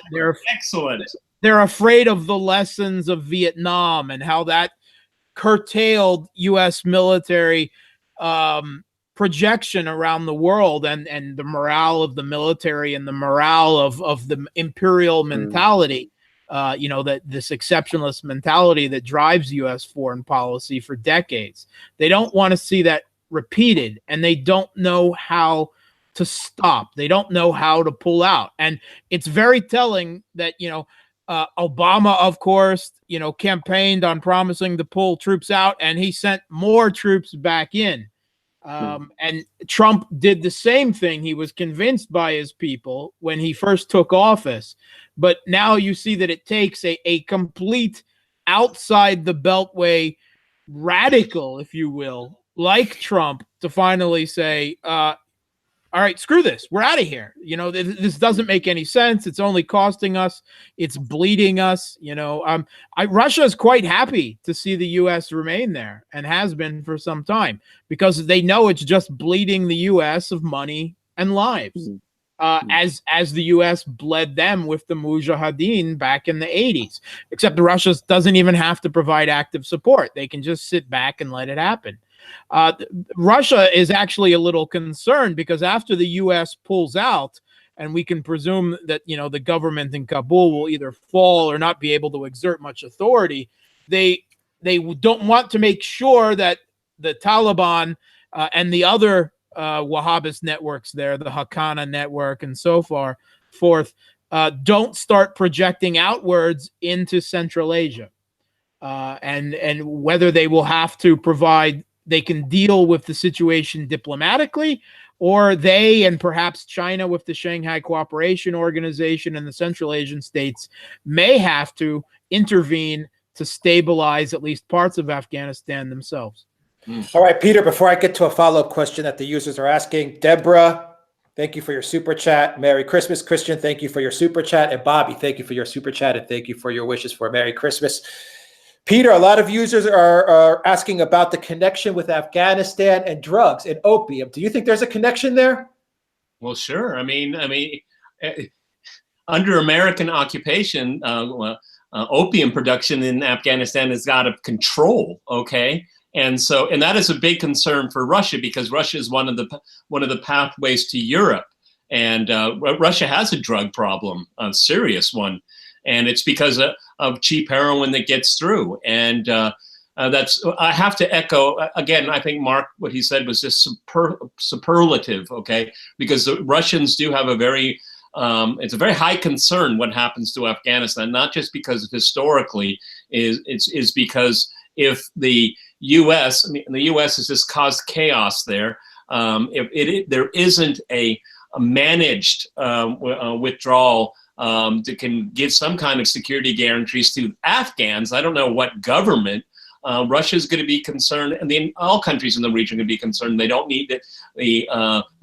They're afraid of the lessons of Vietnam and how that curtailed U.S. military projection around the world and the morale of the military and the morale of the imperial mentality, that this exceptionalist mentality that drives U.S. foreign policy for decades. They don't want to see that repeated, and they don't know how to stop. They don't know how to pull out. And it's very telling that, Obama, of course, campaigned on promising to pull troops out, and he sent more troops back in. And Trump did the same thing. He was convinced by his people when he first took office. But now you see that it takes a complete outside the beltway radical, if you will, like Trump, to finally say, all right, screw this. We're out of here. This doesn't make any sense. It's only costing us. It's bleeding us. Russia is quite happy to see the U.S. remain there and has been for some time because they know it's just bleeding the U.S. of money and lives, as the U.S. bled them with the Mujahideen back in the 80s. Except Russia doesn't even have to provide active support. They can just sit back and let it happen. Russia is actually a little concerned because after the U.S. pulls out, and we can presume that the government in Kabul will either fall or not be able to exert much authority, they don't want to make sure that the Taliban and the other Wahhabist networks there, the Haqqani network and so forth, don't start projecting outwards into Central Asia, and whether they will have to provide. They can deal with the situation diplomatically, or they and perhaps China with the Shanghai Cooperation Organization and the Central Asian states may have to intervene to stabilize at least parts of Afghanistan themselves. All right, Peter, before I get to a follow-up question that the users are asking, Deborah, thank you for your super chat. Merry Christmas. Christian, thank you for your super chat. And Bobby, thank you for your super chat. And thank you for your wishes for Merry Christmas. Peter, a lot of users are asking about the connection with Afghanistan and drugs and opium. Do you think there's a connection there? Well, sure. Under American occupation, opium production in Afghanistan is out of control. Okay, And that is a big concern for Russia, because Russia is one of the pathways to Europe. And Russia has a drug problem, a serious one, and it's because of cheap heroin that gets through. And I have to echo again. I think Mark, what he said was just superlative, okay? Because the Russians do have it's a very high concern what happens to Afghanistan, not just because historically it's because if the U.S. the U.S. has just caused chaos there. If there isn't a managed withdrawal that can give some kind of security guarantees to Afghans, I don't know what government. Russia is going to be concerned, and all countries in the region are going to be concerned. They don't need the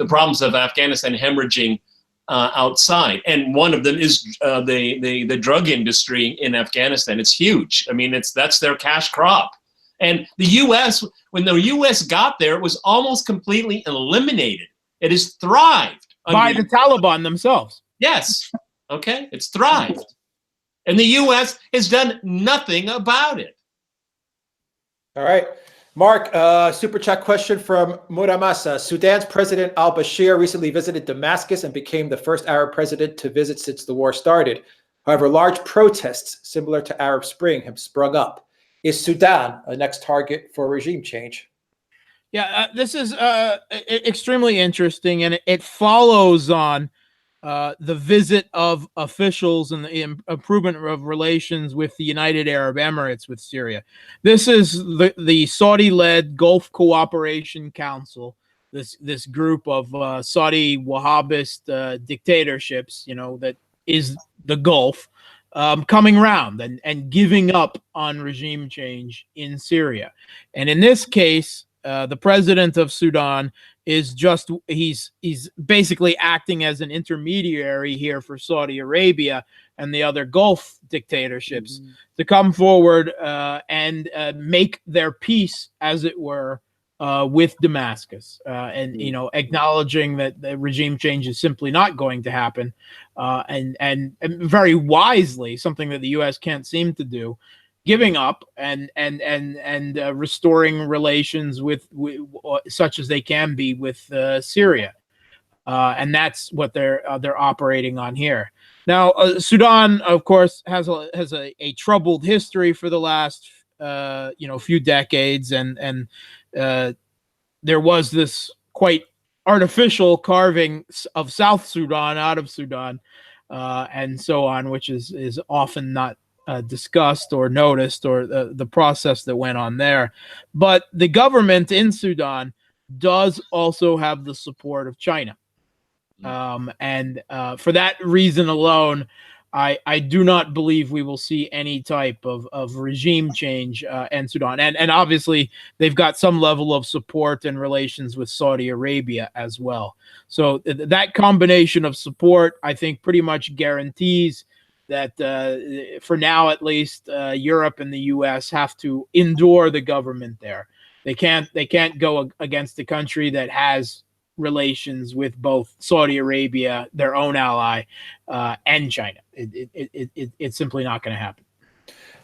problems of Afghanistan hemorrhaging outside, and one of them is the drug industry in Afghanistan. It's huge. I mean, that's their cash crop. And the U.S., when the U.S. got there, it was almost completely eliminated. It has thrived by the Taliban themselves. Yes. Okay. It's thrived, and the U.S. has done nothing about it. All right. Mark, super chat question from Muramasa. Sudan's President al-Bashir recently visited Damascus and became the first Arab president to visit since the war started. However, large protests similar to Arab Spring have sprung up. Is Sudan a next target for regime change? Yeah, this is extremely interesting, and it follows on the visit of officials and the improvement of relations with the United Arab Emirates with Syria. This is the Saudi-led Gulf Cooperation Council, this group of Saudi Wahhabist dictatorships, that is the Gulf, coming round and giving up on regime change in Syria. And in this case, the president of Sudan is he's basically acting as an intermediary here for Saudi Arabia and the other Gulf dictatorships to come forward and make their peace, as it were, with Damascus, and acknowledging that the regime change is simply not going to happen, and very wisely, something that the U.S. can't seem to do, giving up and restoring relations with such as they can be with Syria, and that's what they're operating on here. Now, Sudan, of course, has a troubled history for the last few decades, and there was this quite artificial carving of South Sudan out of Sudan, and so on, which is often not discussed or noticed, or the process that went on there. But the government in Sudan does also have the support of China. And for that reason alone, I do not believe we will see any type of regime change in Sudan. And obviously, they've got some level of support and relations with Saudi Arabia as well. So that combination of support, I think, pretty much guarantees that for now, at least, Europe and the U.S. have to endure the government there. They can't go against a country that has relations with both Saudi Arabia, their own ally, and China. It's simply not going to happen.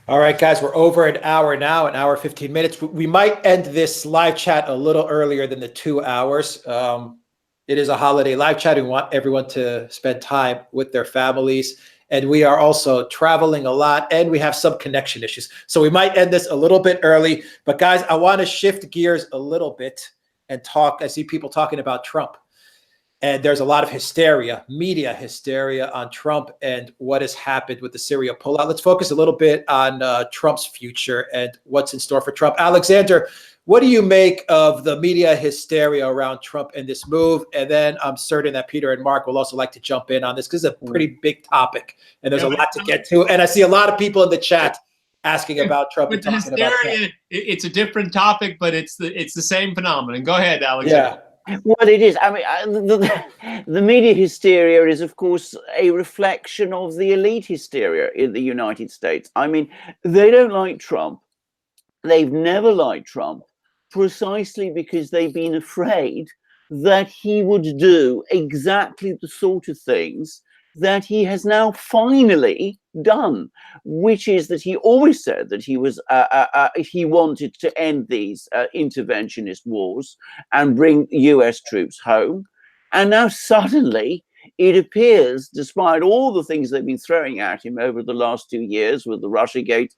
All right, guys, we're over an hour now, an hour, 15 minutes. We might end this live chat a little earlier than the 2 hours. It is a holiday live chat. We want everyone to spend time with their families. And we are also traveling a lot, and we have some connection issues. So we might end this a little bit early. But guys, I want to shift gears a little bit and talk. I see people talking about Trump. And there's a lot of hysteria, media hysteria on Trump and what has happened with the Syria pullout. Let's focus a little bit on Trump's future and what's in store for Trump. Alexander, what do you make of the media hysteria around Trump and this move? And then I'm certain that Peter and Mark will also like to jump in on this because it's a pretty big topic and there's a lot to get to. And I see a lot of people in the chat asking about Trump. With the hysteria, it's a different topic, but it's the same phenomenon. Go ahead, Alexander. Yeah. Well, it is. I mean, the media hysteria is, of course, a reflection of the elite hysteria in the United States. I mean, they don't like Trump. They've never liked Trump, precisely because they've been afraid that he would do exactly the sort of things that he has now finally done, which is that he always said that he was he wanted to end these interventionist wars and bring US troops home. And now suddenly it appears, despite all the things they've been throwing at him over the last 2 years, with the Russiagate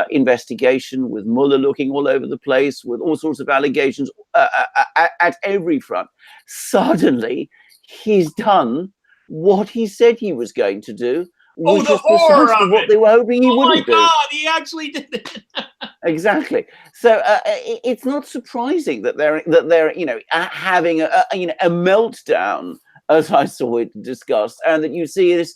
investigation, with Mueller looking all over the place, with all sorts of allegations at every front, suddenly he's done what he said he was going to do, which is precisely what they were hoping he wouldn't do. Oh my God, he actually did it. Exactly. So it's not surprising that they're having a meltdown, as I saw it discussed, and that you see this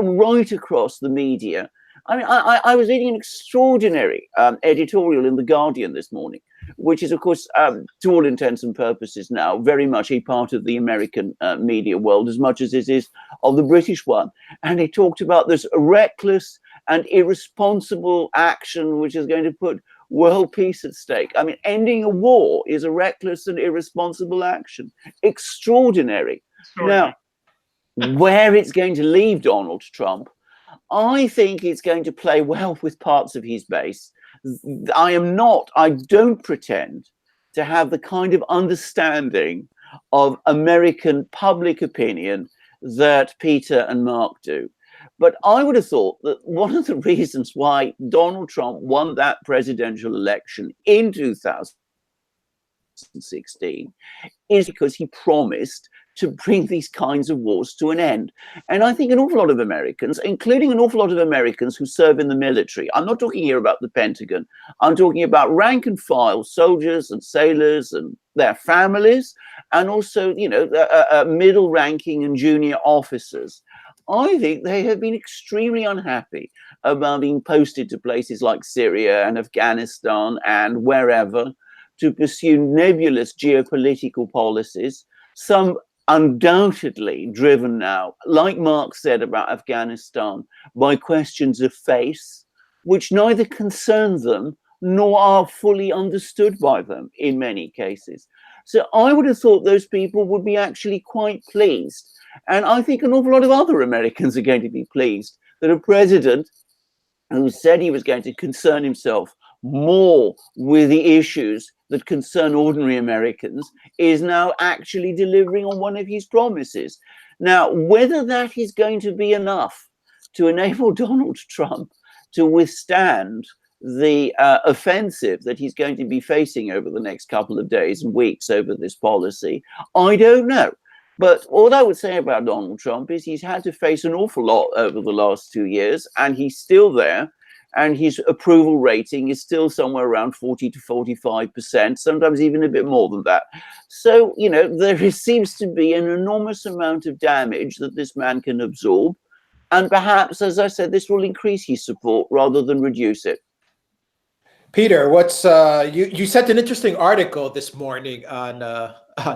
right across the media. I mean, I was reading an extraordinary editorial in The Guardian this morning, which is, of course, to all intents and purposes now, very much a part of the American media world, as much as it is of the British one. And it talked about this reckless and irresponsible action, which is going to put world peace at stake. I mean, ending a war is a reckless and irresponsible action. Extraordinary. Now, where it's going to leave Donald Trump, I think it's going to play well with parts of his base. I don't pretend to have the kind of understanding of American public opinion that Peter and Mark do. But I would have thought that one of the reasons why Donald Trump won that presidential election in 2016 is because he promised to bring these kinds of wars to an end. And I think an awful lot of Americans, including an awful lot of Americans who serve in the military, I'm not talking here about the Pentagon, I'm talking about rank and file soldiers and sailors and their families, and also, middle ranking and junior officers. I think they have been extremely unhappy about being posted to places like Syria and Afghanistan and wherever to pursue nebulous geopolitical policies, some undoubtedly driven now, like Mark said about Afghanistan, by questions of face, which neither concern them nor are fully understood by them in many cases. So I would have thought those people would be actually quite pleased. And I think an awful lot of other Americans are going to be pleased that a president who said he was going to concern himself more with the issues that concern ordinary Americans is now actually delivering on one of his promises. Now, whether that is going to be enough to enable Donald Trump to withstand the offensive that he's going to be facing over the next couple of days and weeks over this policy, I don't know. But all I would say about Donald Trump is he's had to face an awful lot over the last 2 years, and he's still there. And his approval rating is still somewhere around 40 to 45%, sometimes even a bit more than that. So, there seems to be an enormous amount of damage that this man can absorb. And perhaps, as I said, this will increase his support rather than reduce it. Peter, what's you sent an interesting article this morning on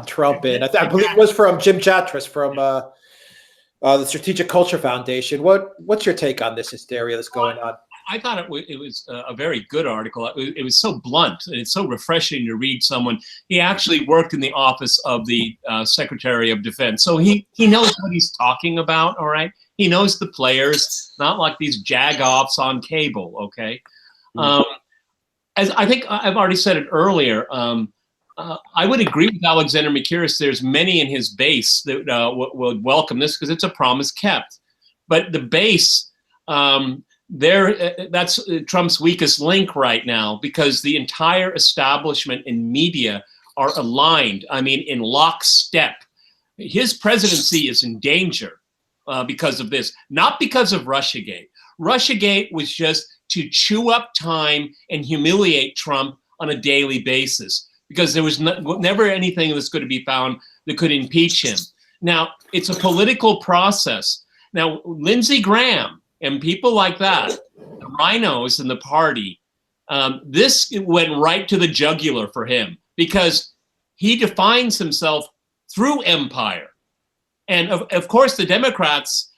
Trump, and I believe it was from Jim Jatras from the Strategic Culture Foundation. What's your take on this hysteria that's going on? I thought it was a very good article. It was so blunt, and it's so refreshing to read someone. He actually worked in the office of the Secretary of Defense, so he knows what he's talking about. All right, he knows the players, not like these jag-offs on cable. Okay, as I think I've already said it earlier. I would agree with Alexander Mercouris. There's many in his base that would welcome this because it's a promise kept. But the base, that's Trump's weakest link right now, because the entire establishment and media are aligned. I mean, in lockstep. His presidency is in danger because of this, not because of Russiagate. Russiagate was just to chew up time and humiliate Trump on a daily basis, because there was never anything that was going to be found that could impeach him. Now, it's a political process. Now, Lindsey Graham and people like that, the rhinos in the party, this went right to the jugular for him, because he defines himself through empire. And of course, the Democrats,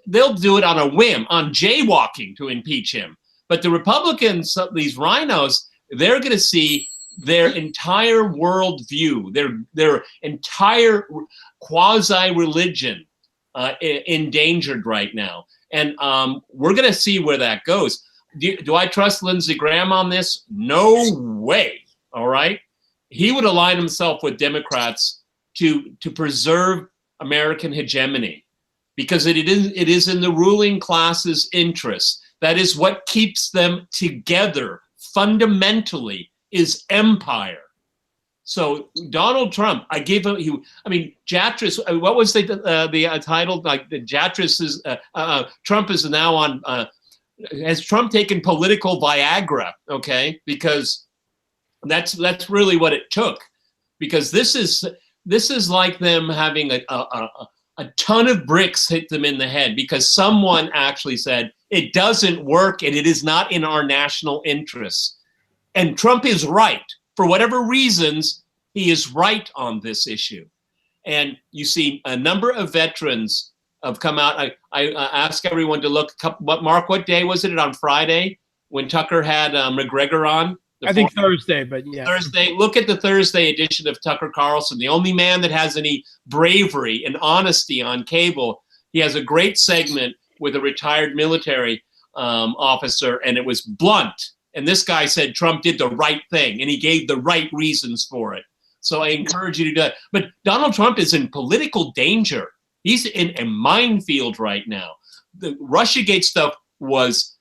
they'll do it on a whim, on jaywalking to impeach him. But the Republicans, these rhinos, they're going to see their entire worldview, their entire quasi-religion endangered right now. And we're going to see where that goes. Do I trust Lindsey Graham on this? No way. All right. He would align himself with Democrats to preserve American hegemony, because it is in the ruling class's interest. That is what keeps them together fundamentally, is empire. So Donald Trump, I gave him. Jatras. What was the title? Like the Jatras is Trump is now on. Has Trump taken political Viagra? Okay, because that's really what it took. Because this is like them having a ton of bricks hit them in the head, because someone actually said it doesn't work and it is not in our national interests. And Trump is right. For whatever reasons, he is right on this issue. And you see a number of veterans have come out. I ask everyone to look. Mark, what day was it? On Friday when Tucker had McGregor on? I think Thursday, but yeah. Thursday. Look at the Thursday edition of Tucker Carlson, the only man that has any bravery and honesty on cable. He has a great segment with a retired military officer, and it was blunt. And this guy said Trump did the right thing, and he gave the right reasons for it. So I encourage you to do that. But Donald Trump is in political danger. He's in a minefield right now. The Russiagate stuff was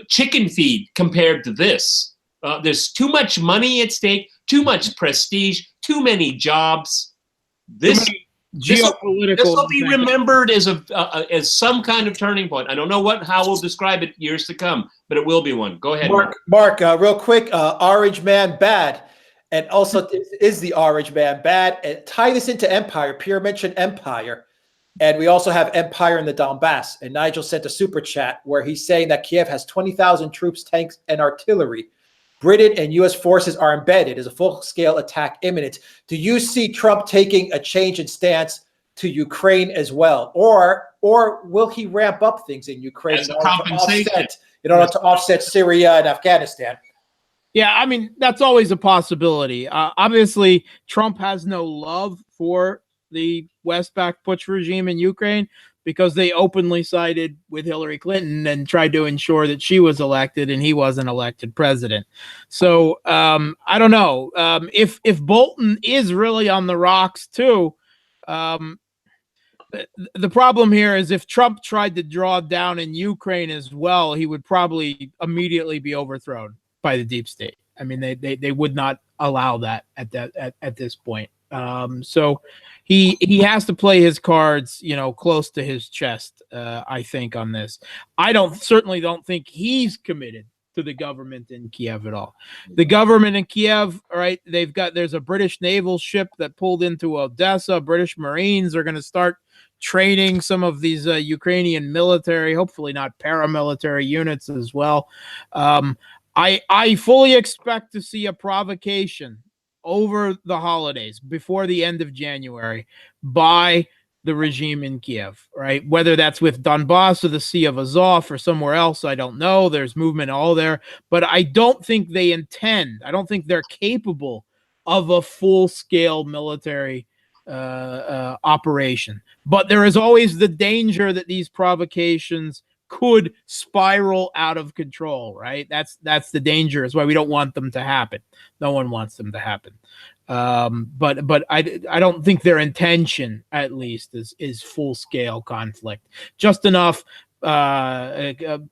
chicken feed compared to this. There's too much money at stake, too much prestige, too many jobs. This will be remembered as some kind of turning point. I don't know how we'll describe it years to come, but it will be one. Go ahead, Mark. Real quick, Orange Man bad, and also is the Orange Man bad? And tie this into empire. Pierre mentioned empire, and we also have empire in the Donbass. And Nigel sent a super chat where he's saying that Kiev has 20,000 troops, tanks, and artillery. Britain and U.S. forces are embedded. Is a full-scale attack imminent? Do you see Trump taking a change in stance to Ukraine as well, or will he ramp up things in Ukraine as a compensation in order to offset Syria and Afghanistan? Yeah, I mean, that's always a possibility. Obviously, Trump has no love for the Westback Putsch regime in Ukraine, because they openly sided with Hillary Clinton and tried to ensure that she was elected and he wasn't elected president. So I don't know. If Bolton is really on the rocks too, the problem here is if Trump tried to draw down in Ukraine as well, he would probably immediately be overthrown by the deep state. I mean, they would not allow that at this point. So he has to play his cards, close to his chest. I think on this, I certainly don't think he's committed to the government in Kiev at all. The government in Kiev, all right, there's a British naval ship that pulled into Odessa. British Marines are going to start training some of these Ukrainian military, hopefully not paramilitary units as well. I fully expect to see a provocation over the holidays before the end of January by the regime in Kiev, right? Whether that's with Donbass or the Sea of Azov or somewhere else, I don't know. There's movement all there, but I don't think they intend. I don't think they're capable of a full-scale military operation. But there is always the danger that these provocations could spiral out of control, right? That's the danger. Is why we don't want them to happen. No one wants them to happen. But I don't think their intention, at least, is full scale conflict. Just enough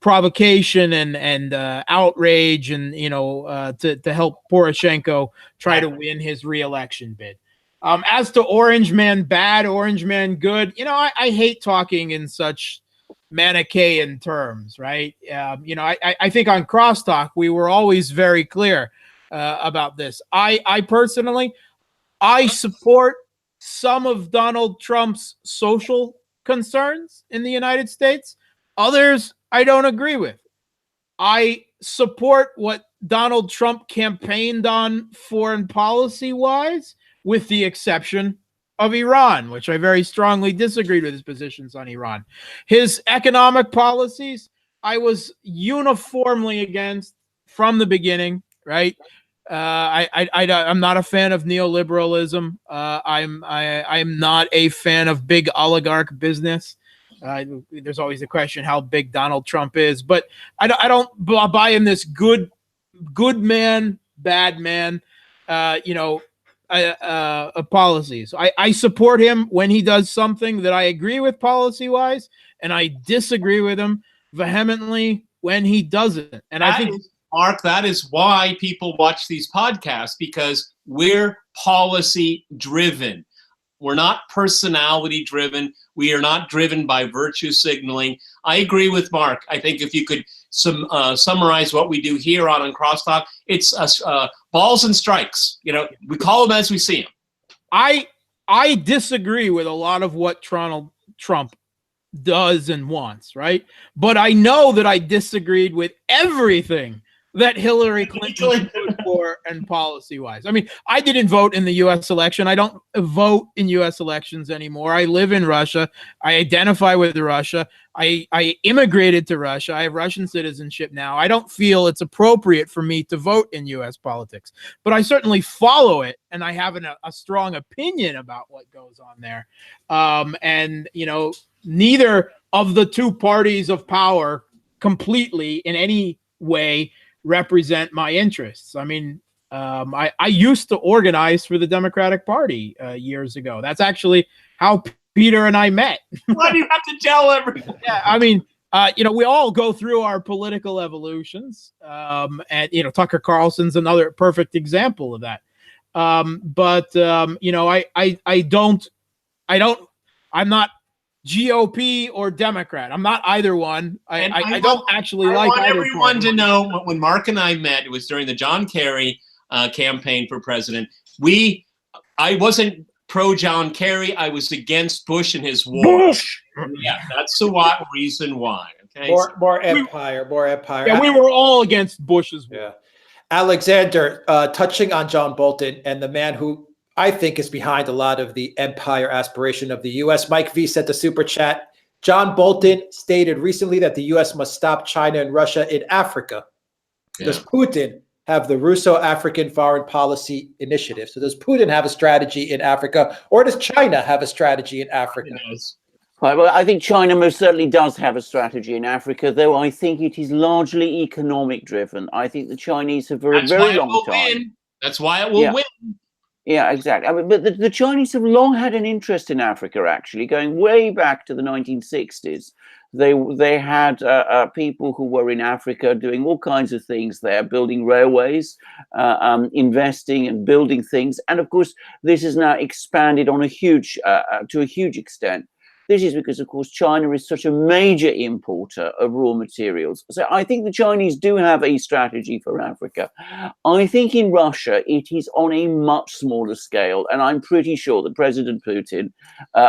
provocation and outrage, and to help Poroshenko try to win his re-election bid. As to Orange Man bad, Orange Man good, I hate talking in such Manichaean terms, right? I think on Crosstalk we were always very clear about this. I personally support some of Donald Trump's social concerns in the United States. Others I don't agree with. I support what Donald Trump campaigned on foreign policy wise, with the exception of Iran, which I very strongly disagreed with his positions on Iran. His economic policies, I was uniformly against from the beginning, right? I'm not a fan of neoliberalism. I'm not a fan of big oligarch business. There's always the question how big Donald Trump is, but I don't buy in this good man, bad man, policies. I support him when he does something that I agree with policy-wise, and I disagree with him vehemently when he doesn't. And I think, Mark, that is why people watch these podcasts, because we're policy-driven. We're not personality-driven. We are not driven by virtue signaling. I agree with Mark. I think if you could summarize what we do here on Crosstalk, it's balls and strikes. We call them as we see them. I disagree with a lot of what Trump does and wants, right? But I know that I disagreed with everything that Hillary Clinton stood for and policy-wise. I mean, I didn't vote in the U.S. election. I don't vote in U.S. elections anymore. I live in Russia. I identify with Russia. I immigrated to Russia. I have Russian citizenship now. I don't feel it's appropriate for me to vote in U.S. politics, but I certainly follow it, and I have a strong opinion about what goes on there. And, neither of the two parties of power completely in any way represent my interests. I mean, I used to organize for the Democratic Party years ago. That's actually how Peter and I met. Why do you have to tell everyone? Yeah, I mean, we all go through our political evolutions, and Tucker Carlson's another perfect example of that. I'm not GOP or Democrat. I'm not either one. I don't actually like either. I want everyone to know when Mark and I met, it was during the John Kerry campaign for president. I wasn't pro John Kerry. I was against Bush and his war. Bush. Yeah, that's the reason why. Okay. More empire. Yeah, we were all against Bush's war. Yeah. Alexander, touching on John Bolton and the man who I think is behind a lot of the empire aspiration of the U.S. Mike V sent the super chat. John Bolton stated recently that the U.S. must stop China and Russia in Africa. Yeah. Does Putin have the Russo-African foreign policy initiative? So does Putin have a strategy in Africa, or does China have a strategy in Africa? Right, well, I think China most certainly does have a strategy in Africa, though I think it is largely economic driven. I think the Chinese have for a very long time. That's why it will win. Yeah, exactly. I mean, but the Chinese have long had an interest in Africa, actually, going way back to the 1960s. They had people who were in Africa doing all kinds of things there, building railways, investing and building things. And of course, this is now expanded on to a huge extent. This is because, of course, China is such a major importer of raw materials. So I think the Chinese do have a strategy for Africa. I think in Russia, it is on a much smaller scale. And I'm pretty sure that President Putin,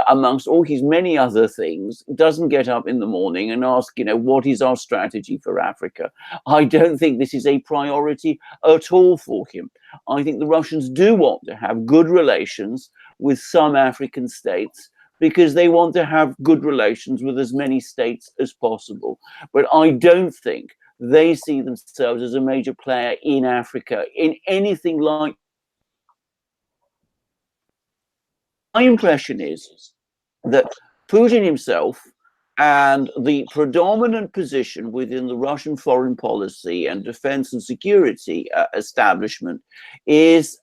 amongst all his many other things, doesn't get up in the morning and ask, what is our strategy for Africa? I don't think this is a priority at all for him. I think the Russians do want to have good relations with some African states, because they want to have good relations with as many states as possible. But I don't think they see themselves as a major player in Africa in anything like. My impression is that Putin himself and the predominant position within the Russian foreign policy and defense and security establishment is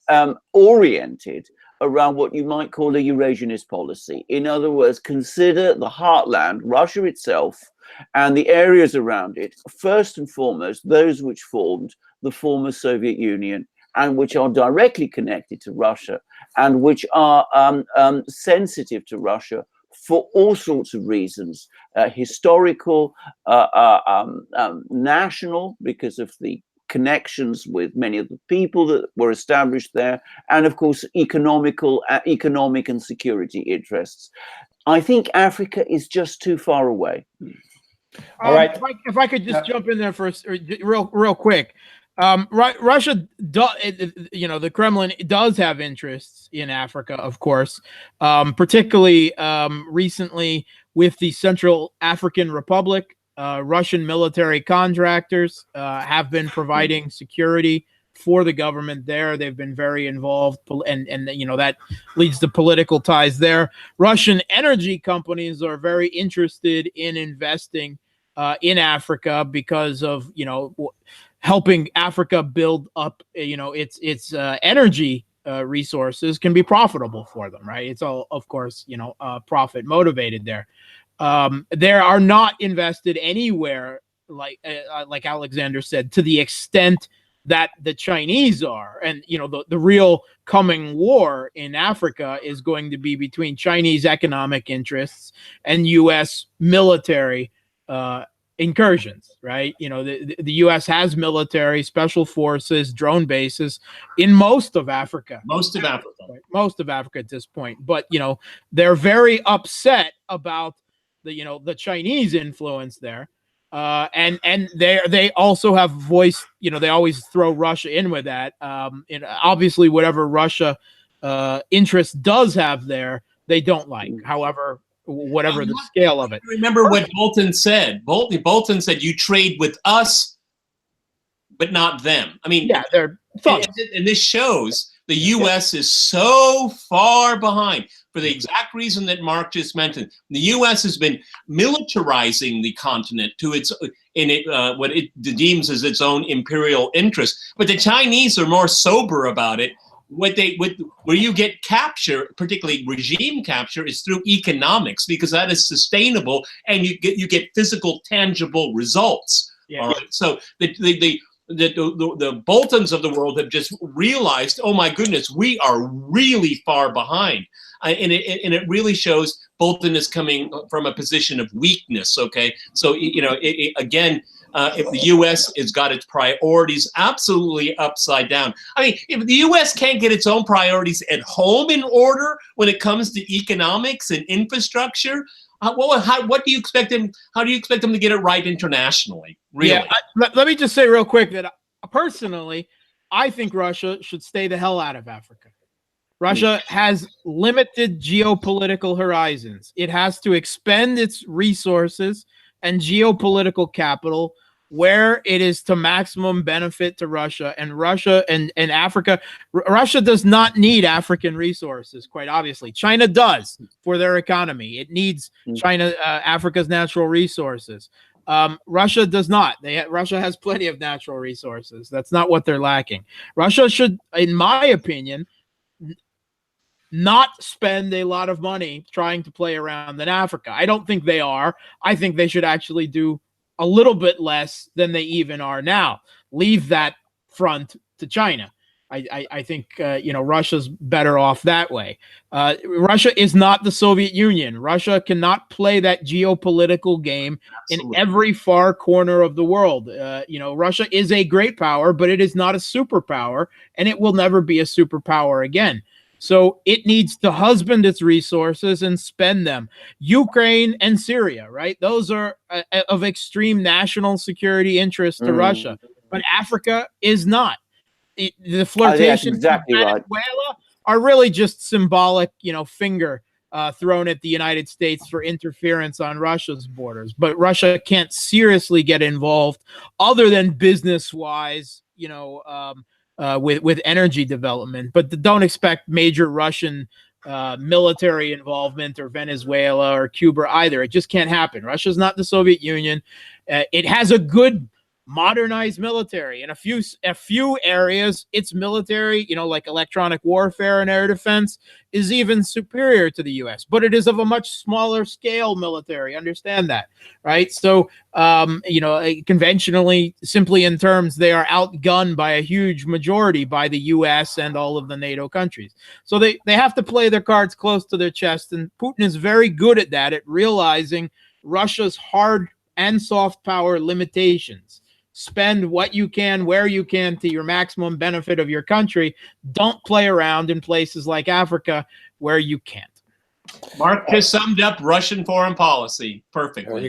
oriented around what you might call a Eurasianist policy. In other words, consider the heartland, Russia itself, and the areas around it, first and foremost, those which formed the former Soviet Union and which are directly connected to Russia and which are sensitive to Russia for all sorts of reasons, historical, national, because of the connections with many of the people that were established there, and of course economic and security interests. I think Africa is just too far away. All right. If I could just jump in there first, real quick. Russia, the Kremlin does have interests in Africa, of course, particularly recently with the Central African Republic. Russian military contractors have been providing security for the government there. They've been very involved, and that leads to political ties there. Russian energy companies are very interested in investing in Africa because of helping Africa build up its energy resources can be profitable for them, right? It's all, of course, profit motivated there. There are not invested anywhere, like Alexander said, to the extent that the Chinese are. And the real coming war in Africa is going to be between Chinese economic interests and U.S. military incursions, right? The U.S. has military, special forces, drone bases in most of Africa. Most of Africa at this point. But they're very upset about the Chinese influence there. And they also have voiced, they always throw Russia in with that. And obviously whatever Russia interest does have there, they don't like. However, whatever the scale of it. Remember what Bolton said. Bolton said, you trade with us, but not them. I mean, yeah, they're thugs. And this shows the U.S. is so far behind for the exact reason that Mark just mentioned. The U.S. has been militarizing the continent to what it deems as its own imperial interest. But the Chinese are more sober about it. Where you get capture, particularly regime capture, is through economics, because that is sustainable and you get physical, tangible results. Yeah. All right. So the Boltons of the world have just realized, oh my goodness, we are really far behind, and it really shows Bolton is coming from a position of weakness. Okay, so again. If the U.S. has got its priorities absolutely upside down. I mean, if the U.S. can't get its own priorities at home in order when it comes to economics and infrastructure, what do you expect them? How do you expect them to get it right internationally? Really? Yeah. Let me just say real quick that personally, I think Russia should stay the hell out of Africa. Russia has limited geopolitical horizons. It has to expend its resources and geopolitical capital where it is to maximum benefit to Russia. And Russia and Africa, Russia does not need African resources, quite obviously. China does for their economy. It needs Africa's natural resources. Russia does not. Russia has plenty of natural resources. That's not what they're lacking. Russia should, in my opinion, not spend a lot of money trying to play around in Africa. I don't think they are. I think they should actually do a little bit less than they even are now. Leave that front to China. I think Russia's better off that way. Russia is not the Soviet Union. Russia cannot play that geopolitical game in every far corner of the world. Russia is a great power, but it is not a superpower, and it will never be a superpower again. So it needs to husband its resources and spend them. Ukraine and Syria, right? Those are of extreme national security interest to Russia. But Africa is not. The flirtations exactly with Venezuela are really just symbolic, finger thrown at the United States for interference on Russia's borders. But Russia can't seriously get involved other than business-wise, with energy development, but don't expect major Russian military involvement or Venezuela or Cuba either. It just can't happen. Russia's not the Soviet Union. It has a good modernized military. In a few areas, its military, like electronic warfare and air defense, is even superior to the U.S., but it is of a much smaller scale military. Understand that, right? So, conventionally, simply in terms, they are outgunned by a huge majority by the U.S. and all of the NATO countries. So they have to play their cards close to their chest, and Putin is very good at that, at realizing Russia's hard and soft power limitations. Spend what you can, where you can, to your maximum benefit of your country. Don't play around in places like Africa where you can't. Mark just summed up Russian foreign policy perfectly.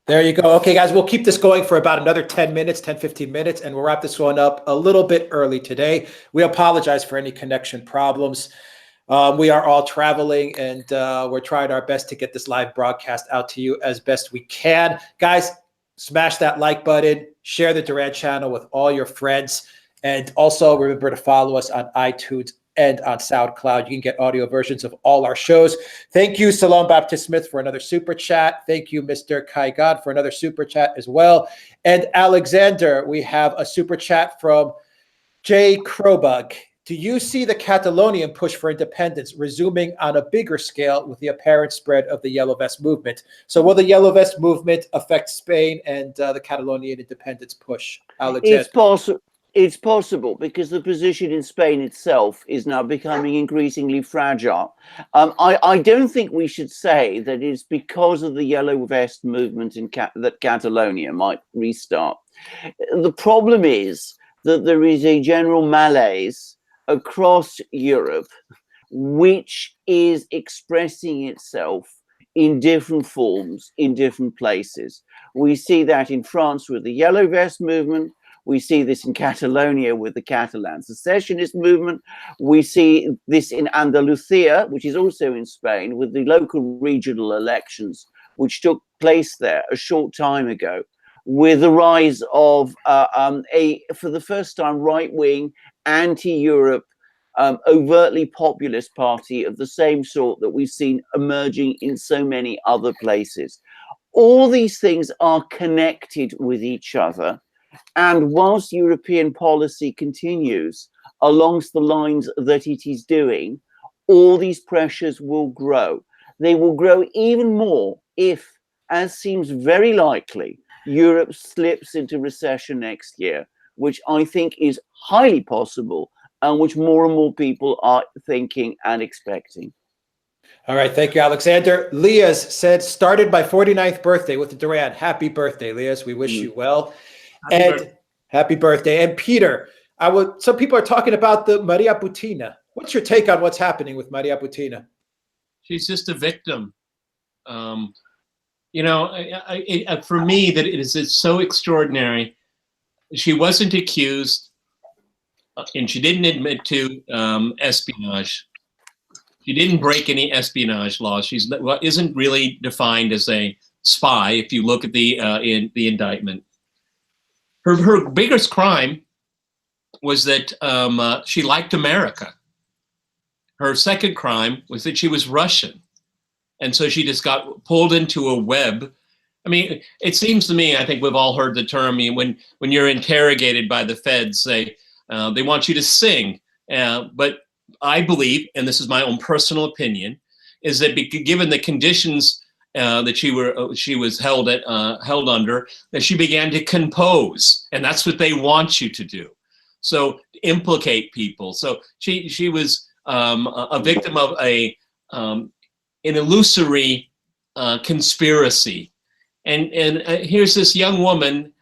There you go. Okay, guys, we'll keep this going for about another 15 minutes, and we'll wrap this one up a little bit early today. We apologize for any connection problems. We are all traveling, and we're trying our best to get this live broadcast out to you as best we can. Guys, smash that like button, share the Duran channel with all your friends, And also remember to follow us on iTunes and on SoundCloud. You can get audio versions of all our shows. Thank you, Salon Baptist Smith, for another super chat. Thank you, Mr. Kai God, for another super chat as well. And Alexander, we have a super chat from Jay Krobug. Do you see the Catalonian push for independence resuming on a bigger scale with the apparent spread of the Yellow Vest movement? So will the Yellow Vest movement affect Spain and the Catalonian independence push? Alexander. It's possible because the position in Spain itself is now becoming increasingly fragile. I don't think we should say that it's because of the Yellow Vest movement that Catalonia might restart. The problem is that there is a general malaise across Europe, which is expressing itself in different forms in different places. We see that in France with the Yellow Vest movement. We see this in Catalonia with the Catalan secessionist movement. We see this in Andalusia, which is also in Spain, with the local regional elections, which took place there a short time ago, with the rise of for the first time, right-wing, anti-Europe, overtly populist party of the same sort that we've seen emerging in so many other places. All these things are connected with each other. And whilst European policy continues along the lines that it is doing, all these pressures will grow. They will grow even more if, as seems very likely, Europe slips into recession next year, which I think is highly possible and which more and more people are thinking and expecting. All right. Thank you, Alexander. Leah's said, started my 49th birthday with the Duran. Happy birthday, Leah's. We wish you well. Happy birthday. And Peter, some people are talking about the Maria Butina. What's your take on what's happening with Maria Butina? She's just a victim. For me, that it's so extraordinary. She wasn't accused, and she didn't admit to espionage. She didn't break any espionage laws. She isn't really defined as a spy if you look at the indictment. Her biggest crime was that she liked America. Her second crime was that she was Russian. And so she just got pulled into a web. I mean, it seems to me, I think we've all heard the term, when you're interrogated by the feds, they want you to sing. But I believe, and this is my own personal opinion, is that given the conditions that she was held under, that she began to compose, and that's what they want you to do. So implicate people. So she was a victim of an illusory conspiracy, and here's this young woman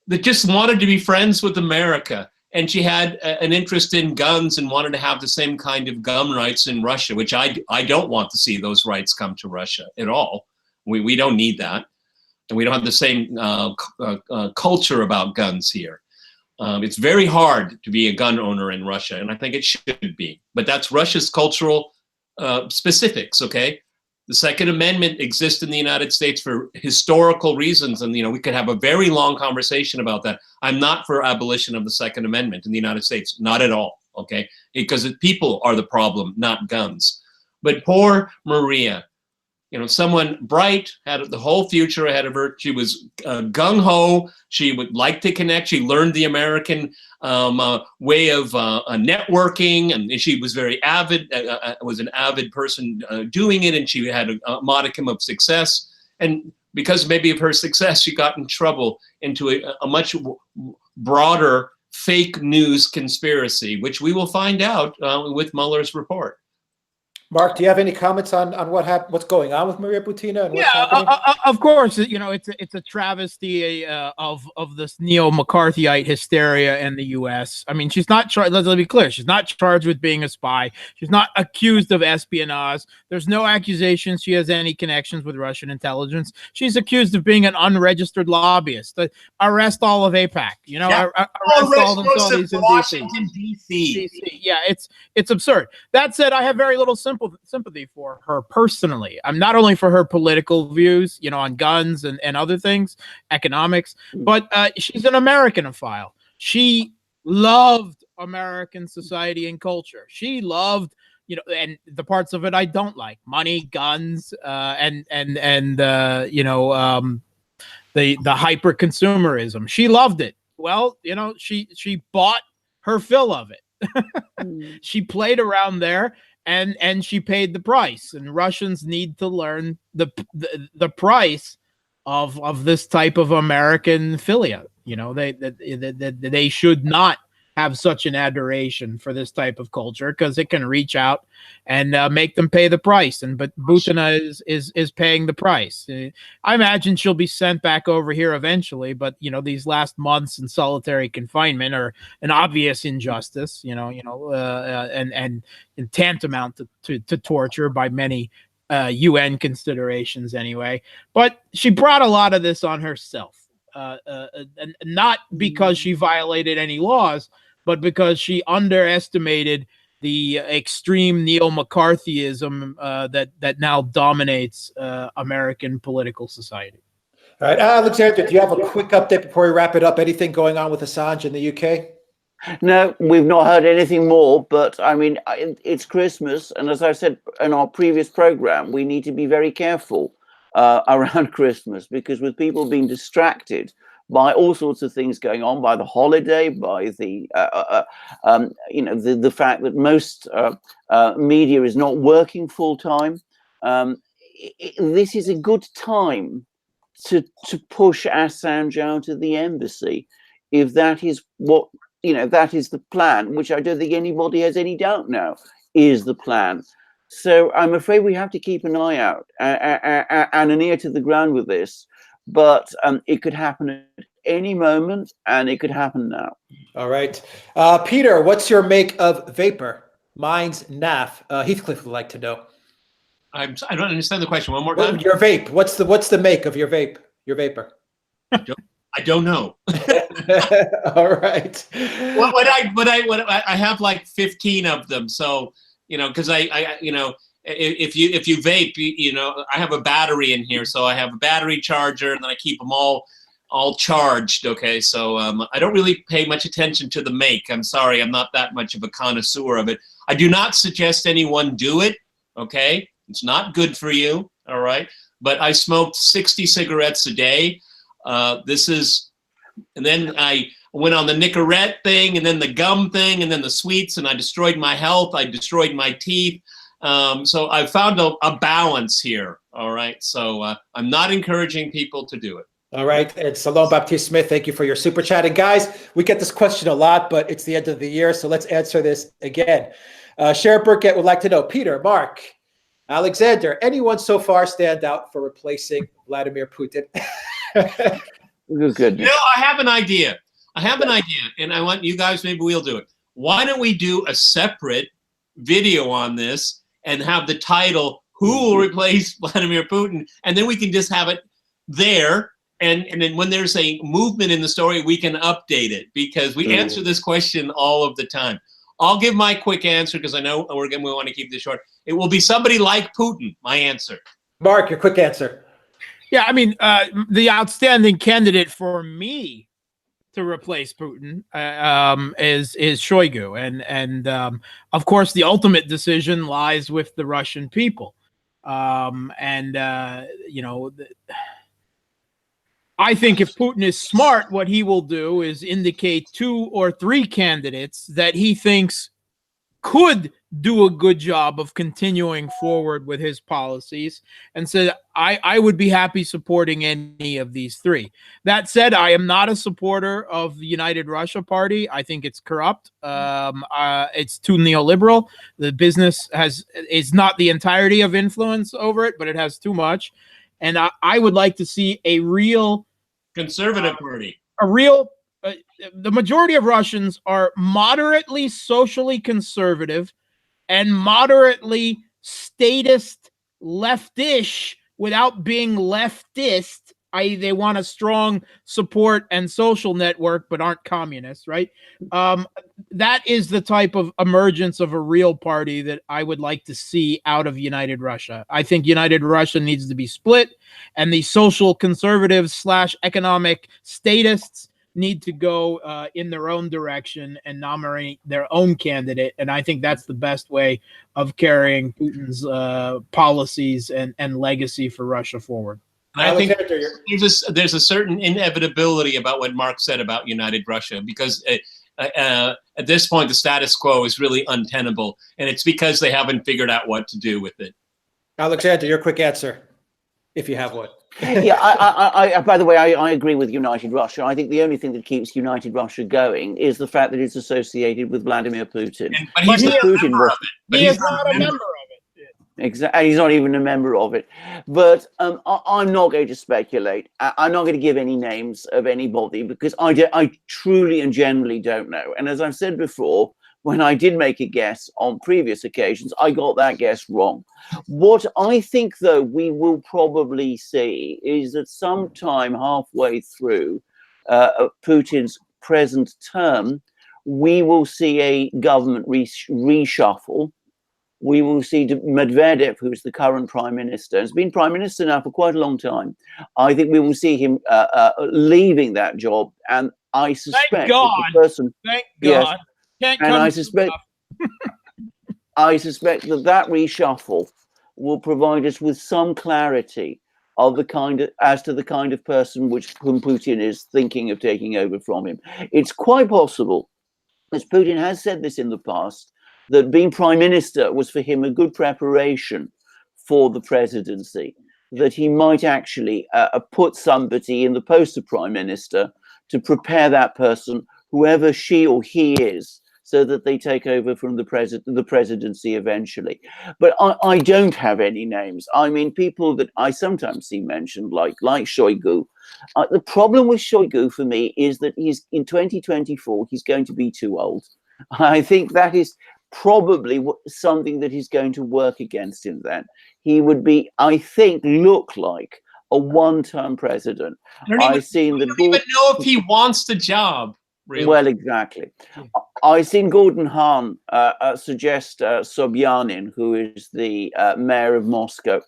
that just wanted to be friends with America, and she had an interest in guns and wanted to have the same kind of gun rights in Russia, which I don't want to see those rights come to Russia at all. We don't need that. And we don't have the same culture about guns here. It's very hard to be a gun owner in Russia, and I think it should be. But that's Russia's cultural specifics, okay? The Second Amendment exists in the United States for historical reasons, and we could have a very long conversation about that. I'm not for abolition of the Second Amendment in the United States, not at all, okay? Because people are the problem, not guns. But poor Maria, someone bright, had the whole future ahead of her. She was gung-ho. She would like to connect. She learned the American way of networking, and she was very avid, was an avid person doing it, and she had a modicum of success. And because maybe of her success, she got in trouble into a much broader fake news conspiracy, which we will find out with Mueller's report. Mark, do you have any comments on what's going on with Maria Butina and what's happening? Of course, it's a travesty of this neo-McCarthyite hysteria in the U.S. I mean, she's not charged. Let's be clear, she's not charged with being a spy. She's not accused of espionage. There's no accusations she has any connections with Russian intelligence. She's accused of being an unregistered lobbyist. Arrest all of AIPAC. Arrest all these in Washington, D.C. Yeah, it's absurd. That said, I have very little sympathy for her personally. I'm not only for her political views, on guns and other things, economics, but she's an Americanophile. She loved American society and culture. She loved, you know, and the parts of it I don't like: money, guns, and the hyper consumerism. She loved it. Well, you know, she bought her fill of it. She played around there, and she paid the price. And Russians need to learn the price of this type of American philia. You know, they should not have such an adoration for this type of culture, because it can reach out and make them pay the price. But Butina is paying the price. I imagine she'll be sent back over here eventually, but you know, these last months in solitary confinement are an obvious injustice. And tantamount to torture by many UN considerations anyway. But she brought a lot of this on herself. And not because she violated any laws, but because she underestimated the extreme neo-McCarthyism that now dominates American political society. All right, Alexander, do you have a quick update before we wrap it up? Anything going on with Assange in the UK? No, we've not heard anything more, but I mean, it's Christmas, and as I said in our previous program, we need to be very careful around Christmas, because with people being distracted by all sorts of things going on, by the holiday, by the the fact that most media is not working full time, this is a good time to push Assange out of the embassy, if that is what that is the plan, which I don't think anybody has any doubt now is the plan. So I'm afraid we have to keep an eye out and an ear to the ground with this. But it could happen at any moment, and it could happen now. All right. Peter, what's your make of vapor? Mine's NAF. Heathcliff would like to know. I don't understand the question. One more time. Your vape. What's the make of your vape? Your vapor. I don't know. All right. I have like 15 of them. So, because if you vape, I have a battery in here, so I have a battery charger, and then I keep them all charged. Okay, so I don't really pay much attention to the make. I'm sorry, I'm not that much of a connoisseur of it. I do not suggest anyone do it. Okay, it's not good for you. All right, but I smoked 60 cigarettes a day. And then I went on the Nicorette thing, and then the gum thing, and then the sweets, and I destroyed my health. I destroyed my teeth. So I found a balance here. All right. So I'm not encouraging people to do it. All right. And Salome Baptiste Smith, thank you for your super chat. And guys, we get this question a lot, but it's the end of the year, so let's answer this again. Sharon Burkett would like to know, Peter, Mark, Alexander, anyone so far stand out for replacing Vladimir Putin? Good. I have an idea. And I want you guys, maybe we'll do it. Why don't we do a separate video on this and have the title, "Who will replace Vladimir Putin?" And then we can just have it there. And then when there's a movement in the story, we can update it, because we answer this question all of the time. I'll give my quick answer, because I know we want to keep this short. It will be somebody like Putin, my answer. Mark, your quick answer. Yeah, I mean, the outstanding candidate for me to replace Putin is Shoigu, and of course the ultimate decision lies with the Russian people, I think if Putin is smart, what he will do is indicate 2 or 3 candidates that he thinks could do a good job of continuing forward with his policies, and said, I would be happy supporting any of these 3. That said, I am not a supporter of the United Russia Party. I think it's corrupt. It's too neoliberal. The business is not the entirety of influence over it, but it has too much. And I would like to see a real conservative party. The majority of Russians are moderately socially conservative and moderately statist, leftish, without being leftist, i.e. they want a strong support and social network but aren't communists, right? That is the type of emergence of a real party that I would like to see out of United Russia. I think United Russia needs to be split, and the social conservatives / economic statists need to go in their own direction and nominate their own candidate. And I think that's the best way of carrying Putin's policies and legacy for Russia forward. And I think there's a certain inevitability about what Mark said about United Russia, because at this point, the status quo is really untenable. And it's because they haven't figured out what to do with it. Alexander, your quick answer, if you have one. Yeah, I by the way, I agree with United Russia. I think the only thing that keeps United Russia going is the fact that it's associated with Vladimir Putin. But he's not a member of it. He is not a member of it. Exactly, he's not even a member of it. But I'm not going to speculate. I'm not going to give any names of anybody because I truly and generally don't know. And as I've said before, when I did make a guess on previous occasions, I got that guess wrong. What I think, though, we will probably see is that sometime halfway through Putin's present term, we will see a government reshuffle. We will see Medvedev, who's the current prime minister, has been prime minister now for quite a long time. I think we will see him leaving that job. And I suspect Thank God. that the person... Thank yes, God. Can't and come I suspect that reshuffle will provide us with some clarity of as to the kind of person whom Putin is thinking of taking over from him. It's quite possible, as Putin has said this in the past, that being prime minister was for him a good preparation for the presidency, that he might actually put somebody in the post of prime minister to prepare that person, whoever she or he is, so that they take over from the presidency eventually. But I don't have any names. I mean, people that I sometimes see mentioned, like Shoigu. The problem with Shoigu for me is that he's in 2024, he's going to be too old. I think that is probably something that is going to work against him then. He would be, I think, look like a one-term president. I don't even know if he wants the job. Really? Well, exactly. I've seen Gordon Hahn suggest Sobyanin, who is the mayor of Moscow.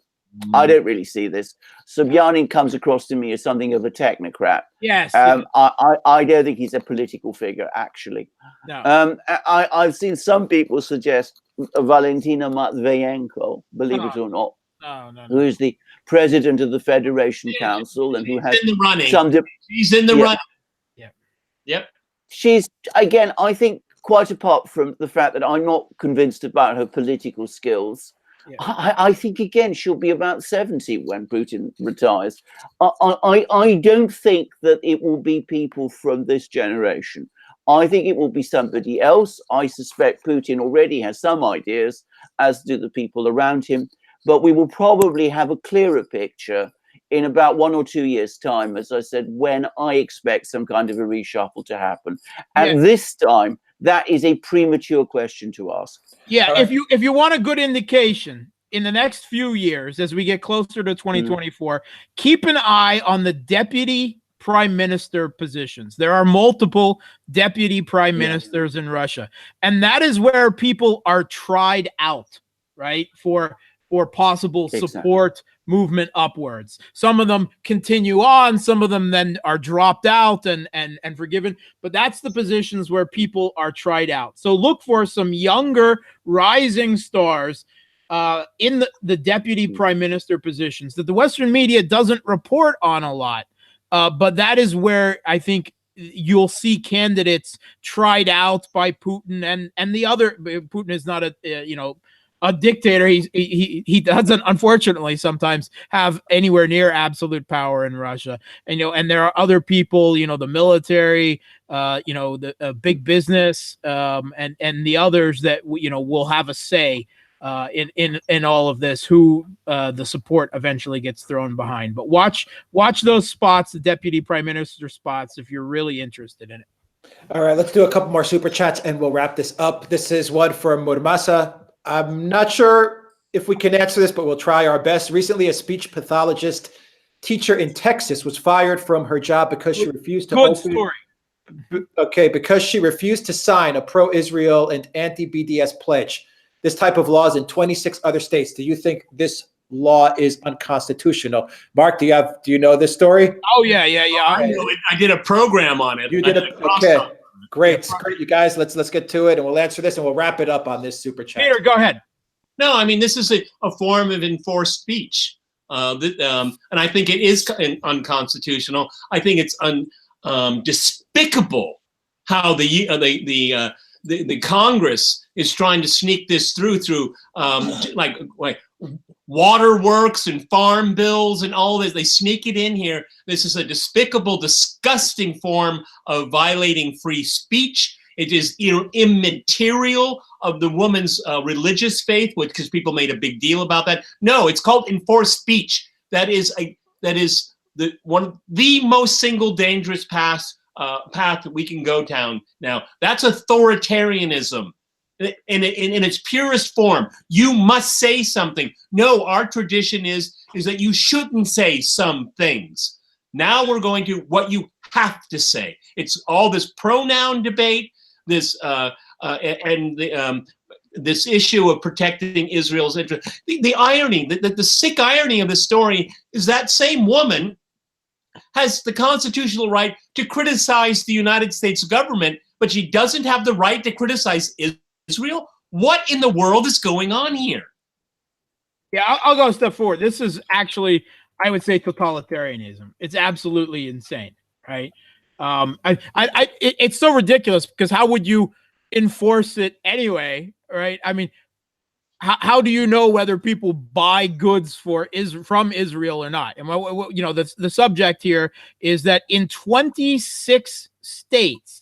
I don't really see this. Sobyanin comes across to me as something of a technocrat. Yes. I don't think he's a political figure, actually. No. I've seen some people suggest Valentina Matviyenko, believe it or not, who is the president of the Federation Council and who has in the running. She's in the yeah. running. Yeah. Yep. She's, again, I think, quite apart from the fact that I'm not convinced about her political skills, yeah. I think, again, she'll be about 70 when Putin retires. I don't think that it will be people from this generation. I think it will be somebody else. I suspect Putin already has some ideas, as do the people around him. But we will probably have a clearer picture in about 1 or 2 years' time, as I said, when I expect some kind of a reshuffle to happen. At this time, that is a premature question to ask. Yeah, right. If you want a good indication, in the next few years, as we get closer to 2024, keep an eye on the deputy prime minister positions. There are multiple deputy prime ministers in Russia, and that is where people are tried out, right, for possible support movement upwards. Some of them continue on, some of them then are dropped out and forgiven, but that's the positions where people are tried out. So look for some younger rising stars in the deputy prime minister positions that the Western media doesn't report on a lot. But that is where I think you'll see candidates tried out by Putin and the other. Putin is not a dictator. He doesn't, unfortunately, sometimes have anywhere near absolute power in Russia. And there are other people, the military, the big business, and the others that will have a say in all of this, who the support eventually gets thrown behind. But watch those spots, the deputy prime minister spots, if you're really interested in it. All right, let's do a couple more super chats and we'll wrap this up. This is one from Murmasa. I'm not sure if we can answer this, but we'll try our best. Recently, a speech pathologist teacher in Texas was fired from her job because she refused to because she refused to sign a pro-Israel and anti-BDS pledge. This type of law is in 26 other states. Do you think this law is unconstitutional. Mark, do you know this story? Oh yeah. I know it. I did a program on it. You did it. Okay, great. You guys, let's get to it, and we'll answer this, and we'll wrap it up on this super chat. Peter, go ahead. No, I mean, this is a form of enforced speech. And I think it is unconstitutional. I think it's despicable how the Congress is trying to sneak this through like waterworks and farm bills and all this. They sneak it in here. This is a despicable, disgusting form of violating free speech. It is immaterial of the woman's religious faith, because people made a big deal about that. No, it's called enforced speech. That is the most single dangerous path that we can go down now. That's authoritarianism in its purest form. You must say something. No, our tradition is that you shouldn't say some things. Now we're going to what you have to say. It's all this pronoun debate, this this issue of protecting Israel's interest. The irony, the sick irony of the story is that same woman has the constitutional right to criticize the United States government, but she doesn't have the right to criticize Israel. What in the world is going on here? Yeah, I'll go a step forward. This is actually, I would say, totalitarianism. It's absolutely insane, right? It's so ridiculous, because how would you enforce it anyway, right? I mean, how do you know whether people buy goods from Israel or not? And the subject here is that in 26 states,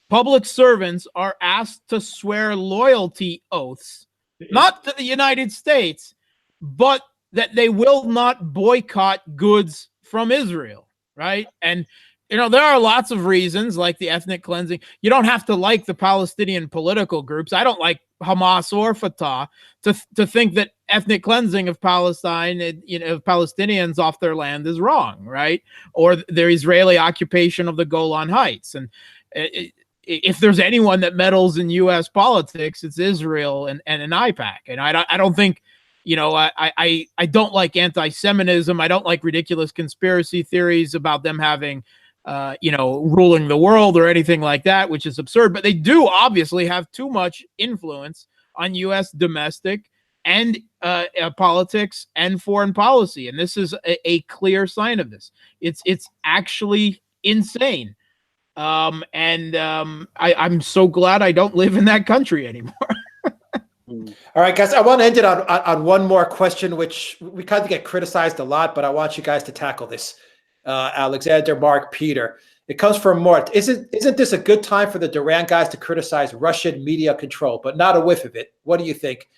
public servants are asked to swear loyalty oaths, not to the United States, but that they will not boycott goods from Israel, right? And there are lots of reasons, like the ethnic cleansing. You don't have to like the Palestinian political groups. I don't like Hamas or Fatah to think that ethnic cleansing of Palestine, of Palestinians off their land is wrong, right? Or their Israeli occupation of the Golan Heights. And if there's anyone that meddles in U.S. politics, it's Israel and an IPAC. And I don't think, I don't like anti-Semitism. I don't like ridiculous conspiracy theories about them having ruling the world or anything like that, which is absurd. But they do obviously have too much influence on U.S. domestic and politics and foreign policy, and this is a clear sign of this. It's actually insane, and I'm so glad I don't live in that country anymore. All right, guys, I want to end it on one more question, which we kind of get criticized a lot, but I want you guys to tackle this. Alexander, Mark, Peter. It comes from Mort. Isn't this a good time for the Duran guys to criticize Russian media control, but not a whiff of it? What do you think?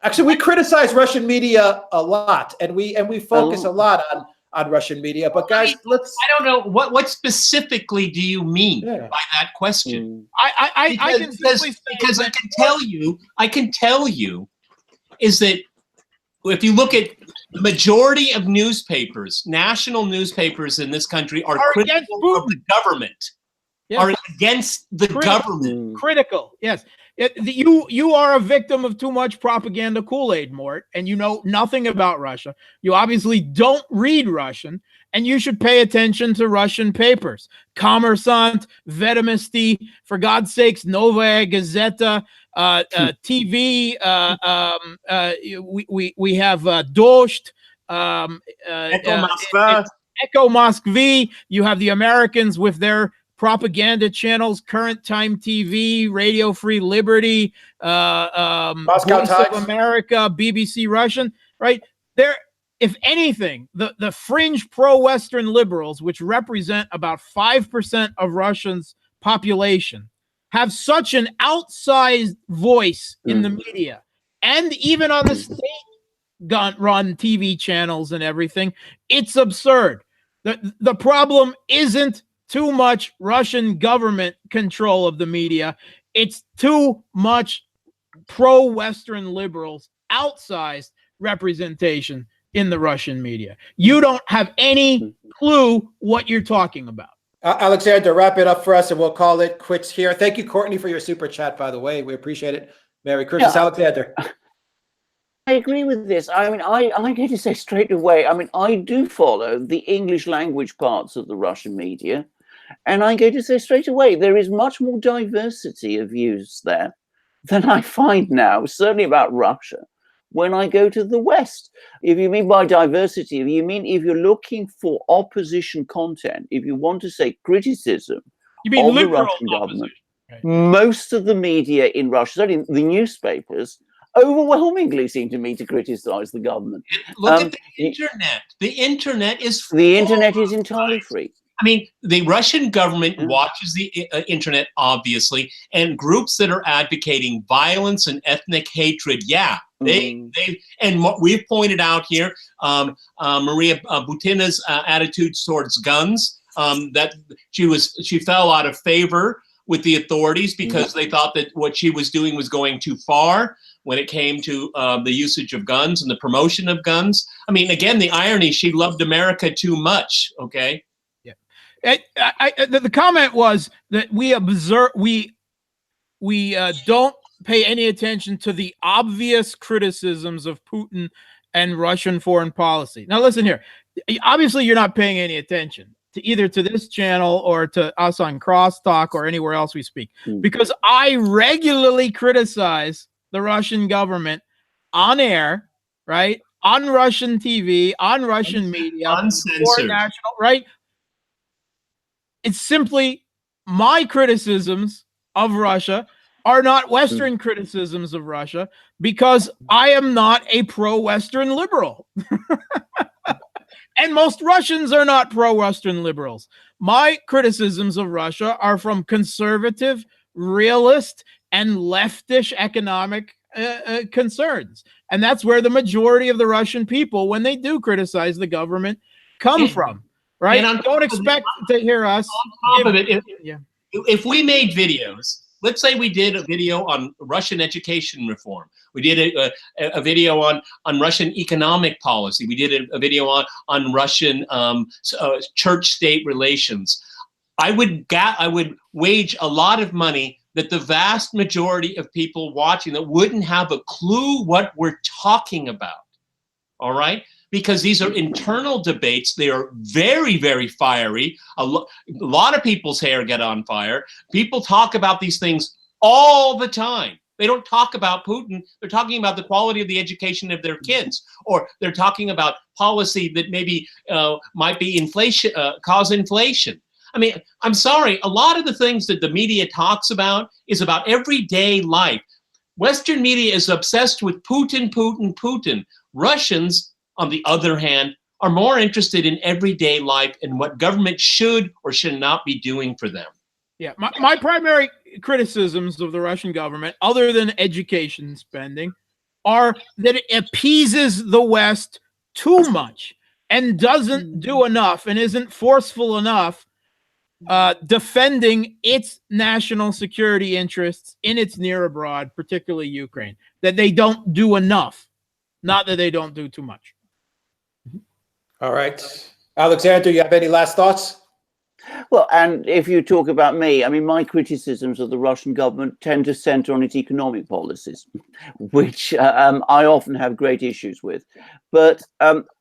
Actually, we criticize Russian media a lot, and we focus a lot on Russian media. But guys, I don't know what specifically do you mean by that question? Because I can tell you is that if you look at the majority of newspapers, national newspapers in this country are critical of the government. Yes. Are against the government. Critical, yes. You are a victim of too much propaganda Kool-Aid, Mort, and you know nothing about Russia. You obviously don't read Russian, and you should pay attention to Russian papers. Kommersant, Vedomosti, for God's sakes, Novaya Gazeta, TV. We have Dost, Echo Moskvy. You have the Americans with their propaganda channels, Current Time TV, Radio Free Liberty, Voice of America, BBC Russian, right? There, if anything, the fringe pro-Western liberals, which represent about 5% of Russia's population, have such an outsized voice in the media and even on the state-run TV channels and everything. It's absurd. The problem isn't too much Russian government control of the media. It's too much pro-Western liberals, outsized representation in the Russian media. You don't have any clue what you're talking about. Alexander, wrap it up for us and we'll call it quits here. Thank you, Courtney, for your super chat, by the way. We appreciate it. Merry Christmas, Alexander. I agree with this. I mean, I get to say straight away, I mean, I do follow the English language parts of the Russian media, and I go to say straight away, there is much more diversity of views there than I find now, certainly about Russia, when I go to the West. If you mean by diversity, if you mean if you're looking for opposition content, if you want to say criticism You mean of the liberal Russian government, right. most of the media in Russia, certainly the newspapers, overwhelmingly seem to me to criticize the government. Look at the internet. The internet is free. The internet is entirely free. I mean, the Russian government Yeah. watches the internet, obviously, and groups that are advocating violence and ethnic hatred. Yeah, and what we've pointed out here, Maria Butina's attitudes towards guns, that she fell out of favor with the authorities because they thought that what she was doing was going too far when it came to the usage of guns and the promotion of guns. I mean, again, the irony, she loved America too much, okay? The comment was that we observe, we don't pay any attention to the obvious criticisms of Putin and Russian foreign policy. Now, listen here. Obviously, you're not paying any attention to either to this channel or to us on Crosstalk or anywhere else we speak, because I regularly criticize the Russian government on air, right? On Russian TV, on Russian media, uncensored, national, right? It's simply my criticisms of Russia are not Western criticisms of Russia because I am not a pro-Western liberal. And most Russians are not pro-Western liberals. My criticisms of Russia are from conservative, realist, and leftish economic concerns. And that's where the majority of the Russian people, when they do criticize the government, come from. Right? And don't expect to hear us. On top of it, if we made videos, let's say we did a video on Russian education reform. We did a video on Russian economic policy. We did a video on Russian church-state relations. I would wage a lot of money that the vast majority of people watching that wouldn't have a clue what we're talking about. All right? Because these are internal debates. They are very, very fiery. A lot of people's hair get on fire. People talk about these things all the time. They don't talk about Putin. They're talking about the quality of the education of their kids, or they're talking about policy that maybe might be inflation, cause inflation. I mean, I'm sorry. A lot of the things that the media talks about is about everyday life. Western media is obsessed with Putin, Putin, Putin. Russians, on the other hand, are more interested in everyday life and what government should or should not be doing for them. Yeah, my primary criticisms of the Russian government, other than education spending, are that it appeases the West too much and doesn't do enough and isn't forceful enough defending its national security interests in its near abroad, particularly Ukraine, that they don't do enough, not that they don't do too much. All right. Alexander, you have any last thoughts? Well, and if you talk about me, I mean, my criticisms of the Russian government tend to center on its economic policies, which I often have great issues with. But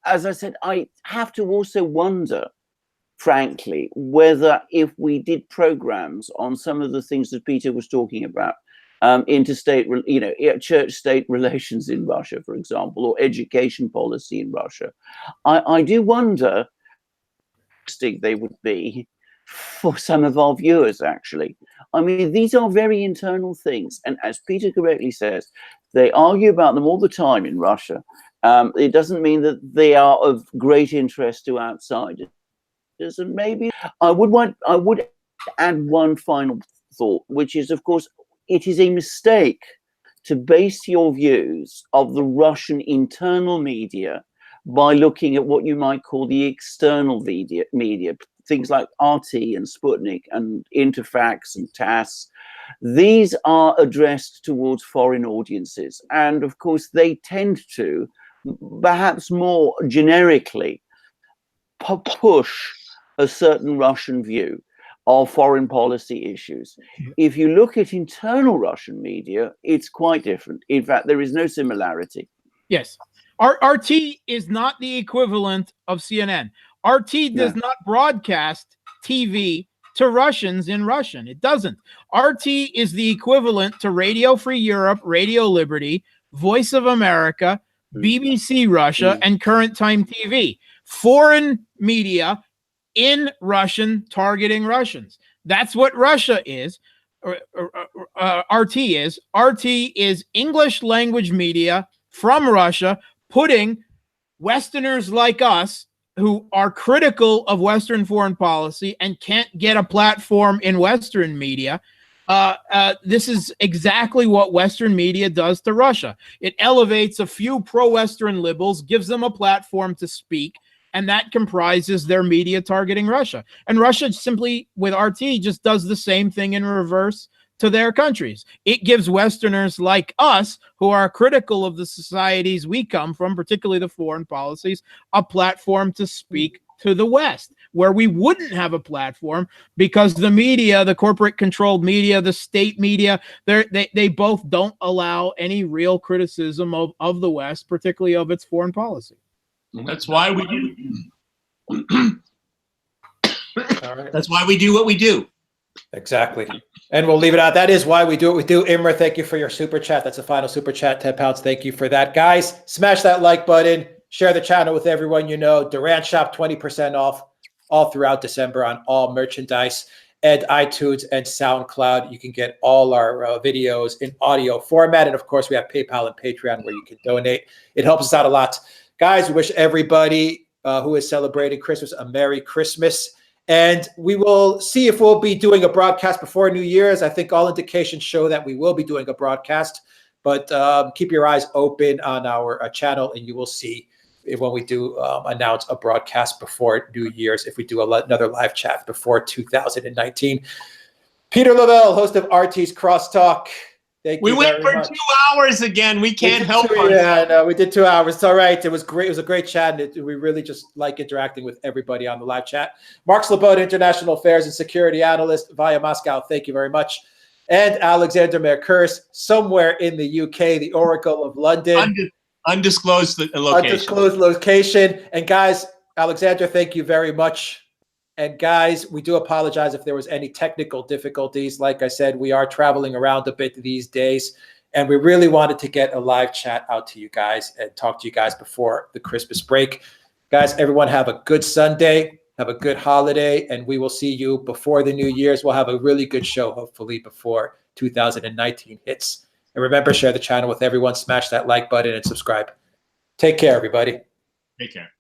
as I said, I have to also wonder, frankly, whether if we did programs on some of the things that Peter was talking about, interstate, church-state relations in Russia, for example, or education policy in Russia, I do wonder how interesting they would be for some of our viewers, actually. I mean, these are very internal things. And as Peter correctly says, they argue about them all the time in Russia. It doesn't mean that they are of great interest to outsiders. And maybe I would add one final thought, which is, of course, it is a mistake to base your views of the Russian internal media by looking at what you might call the external media, things like RT and Sputnik and Interfax and TASS. These are addressed towards foreign audiences. And of course, they tend to, perhaps more generically, push a certain Russian view of foreign policy issues. If you look at internal Russian media, it's quite different. In fact, there is no similarity. Yes. RT is not the equivalent of CNN. RT does not broadcast TV to Russians in Russian. It doesn't. RT is the equivalent to Radio Free Europe, Radio Liberty, Voice of America, BBC Russia, and Current Time TV. Foreign media in Russian targeting Russians. That's what Russia is. RT is. RT is English language media from Russia, putting Westerners like us who are critical of Western foreign policy and can't get a platform in Western media. This is exactly what Western media does to Russia. It elevates a few pro-Western liberals, gives them a platform to speak, and that comprises their media targeting Russia. And Russia simply, with RT, just does the same thing in reverse to their countries. It gives Westerners like us, who are critical of the societies we come from, particularly the foreign policies, a platform to speak to the West, where we wouldn't have a platform because the media, the corporate-controlled media, the state media, they both don't allow any real criticism of the West, particularly of its foreign policy. That's why we do. All right. That's why we do what we do. Exactly. And we'll leave it out. That is why we do what we do. Imre, thank you for your super chat. That's the final super chat, 10 pounds. Thank you for that. Guys, smash that like button. Share the channel with everyone you know. Duran Shop, 20% off all throughout December on all merchandise. And iTunes and SoundCloud. You can get all our videos in audio format. And, of course, we have PayPal and Patreon where you can donate. It helps us out a lot. Guys, we wish everybody who is celebrating Christmas a Merry Christmas. And we will see if we'll be doing a broadcast before New Year's. I think all indications show that we will be doing a broadcast. But keep your eyes open on our channel, and you will see when we do announce a broadcast before New Year's, if we do another live chat before 2019. Peter Lavelle, host of RT's Crosstalk. We went for 2 hours again. We can't help it. Yeah, no, we did 2 hours. It's all right. It was great. It was a great chat. We really just like interacting with everybody on the live chat. Mark Sleboda, International Affairs and Security Analyst via Moscow. Thank you very much. And Alexander Mercouris, somewhere in the UK, the Oracle of London. Undisclosed location. Undisclosed location. And guys, Alexander, thank you very much. And guys, we do apologize if there was any technical difficulties. Like I said, we are traveling around a bit these days, and we really wanted to get a live chat out to you guys and talk to you guys before the Christmas break. Guys, everyone have a good Sunday, have a good holiday, and we will see you before the New Year's. We'll have a really good show, hopefully, before 2019 hits. And remember, share the channel with everyone, smash that like button, and subscribe. Take care, everybody. Take care.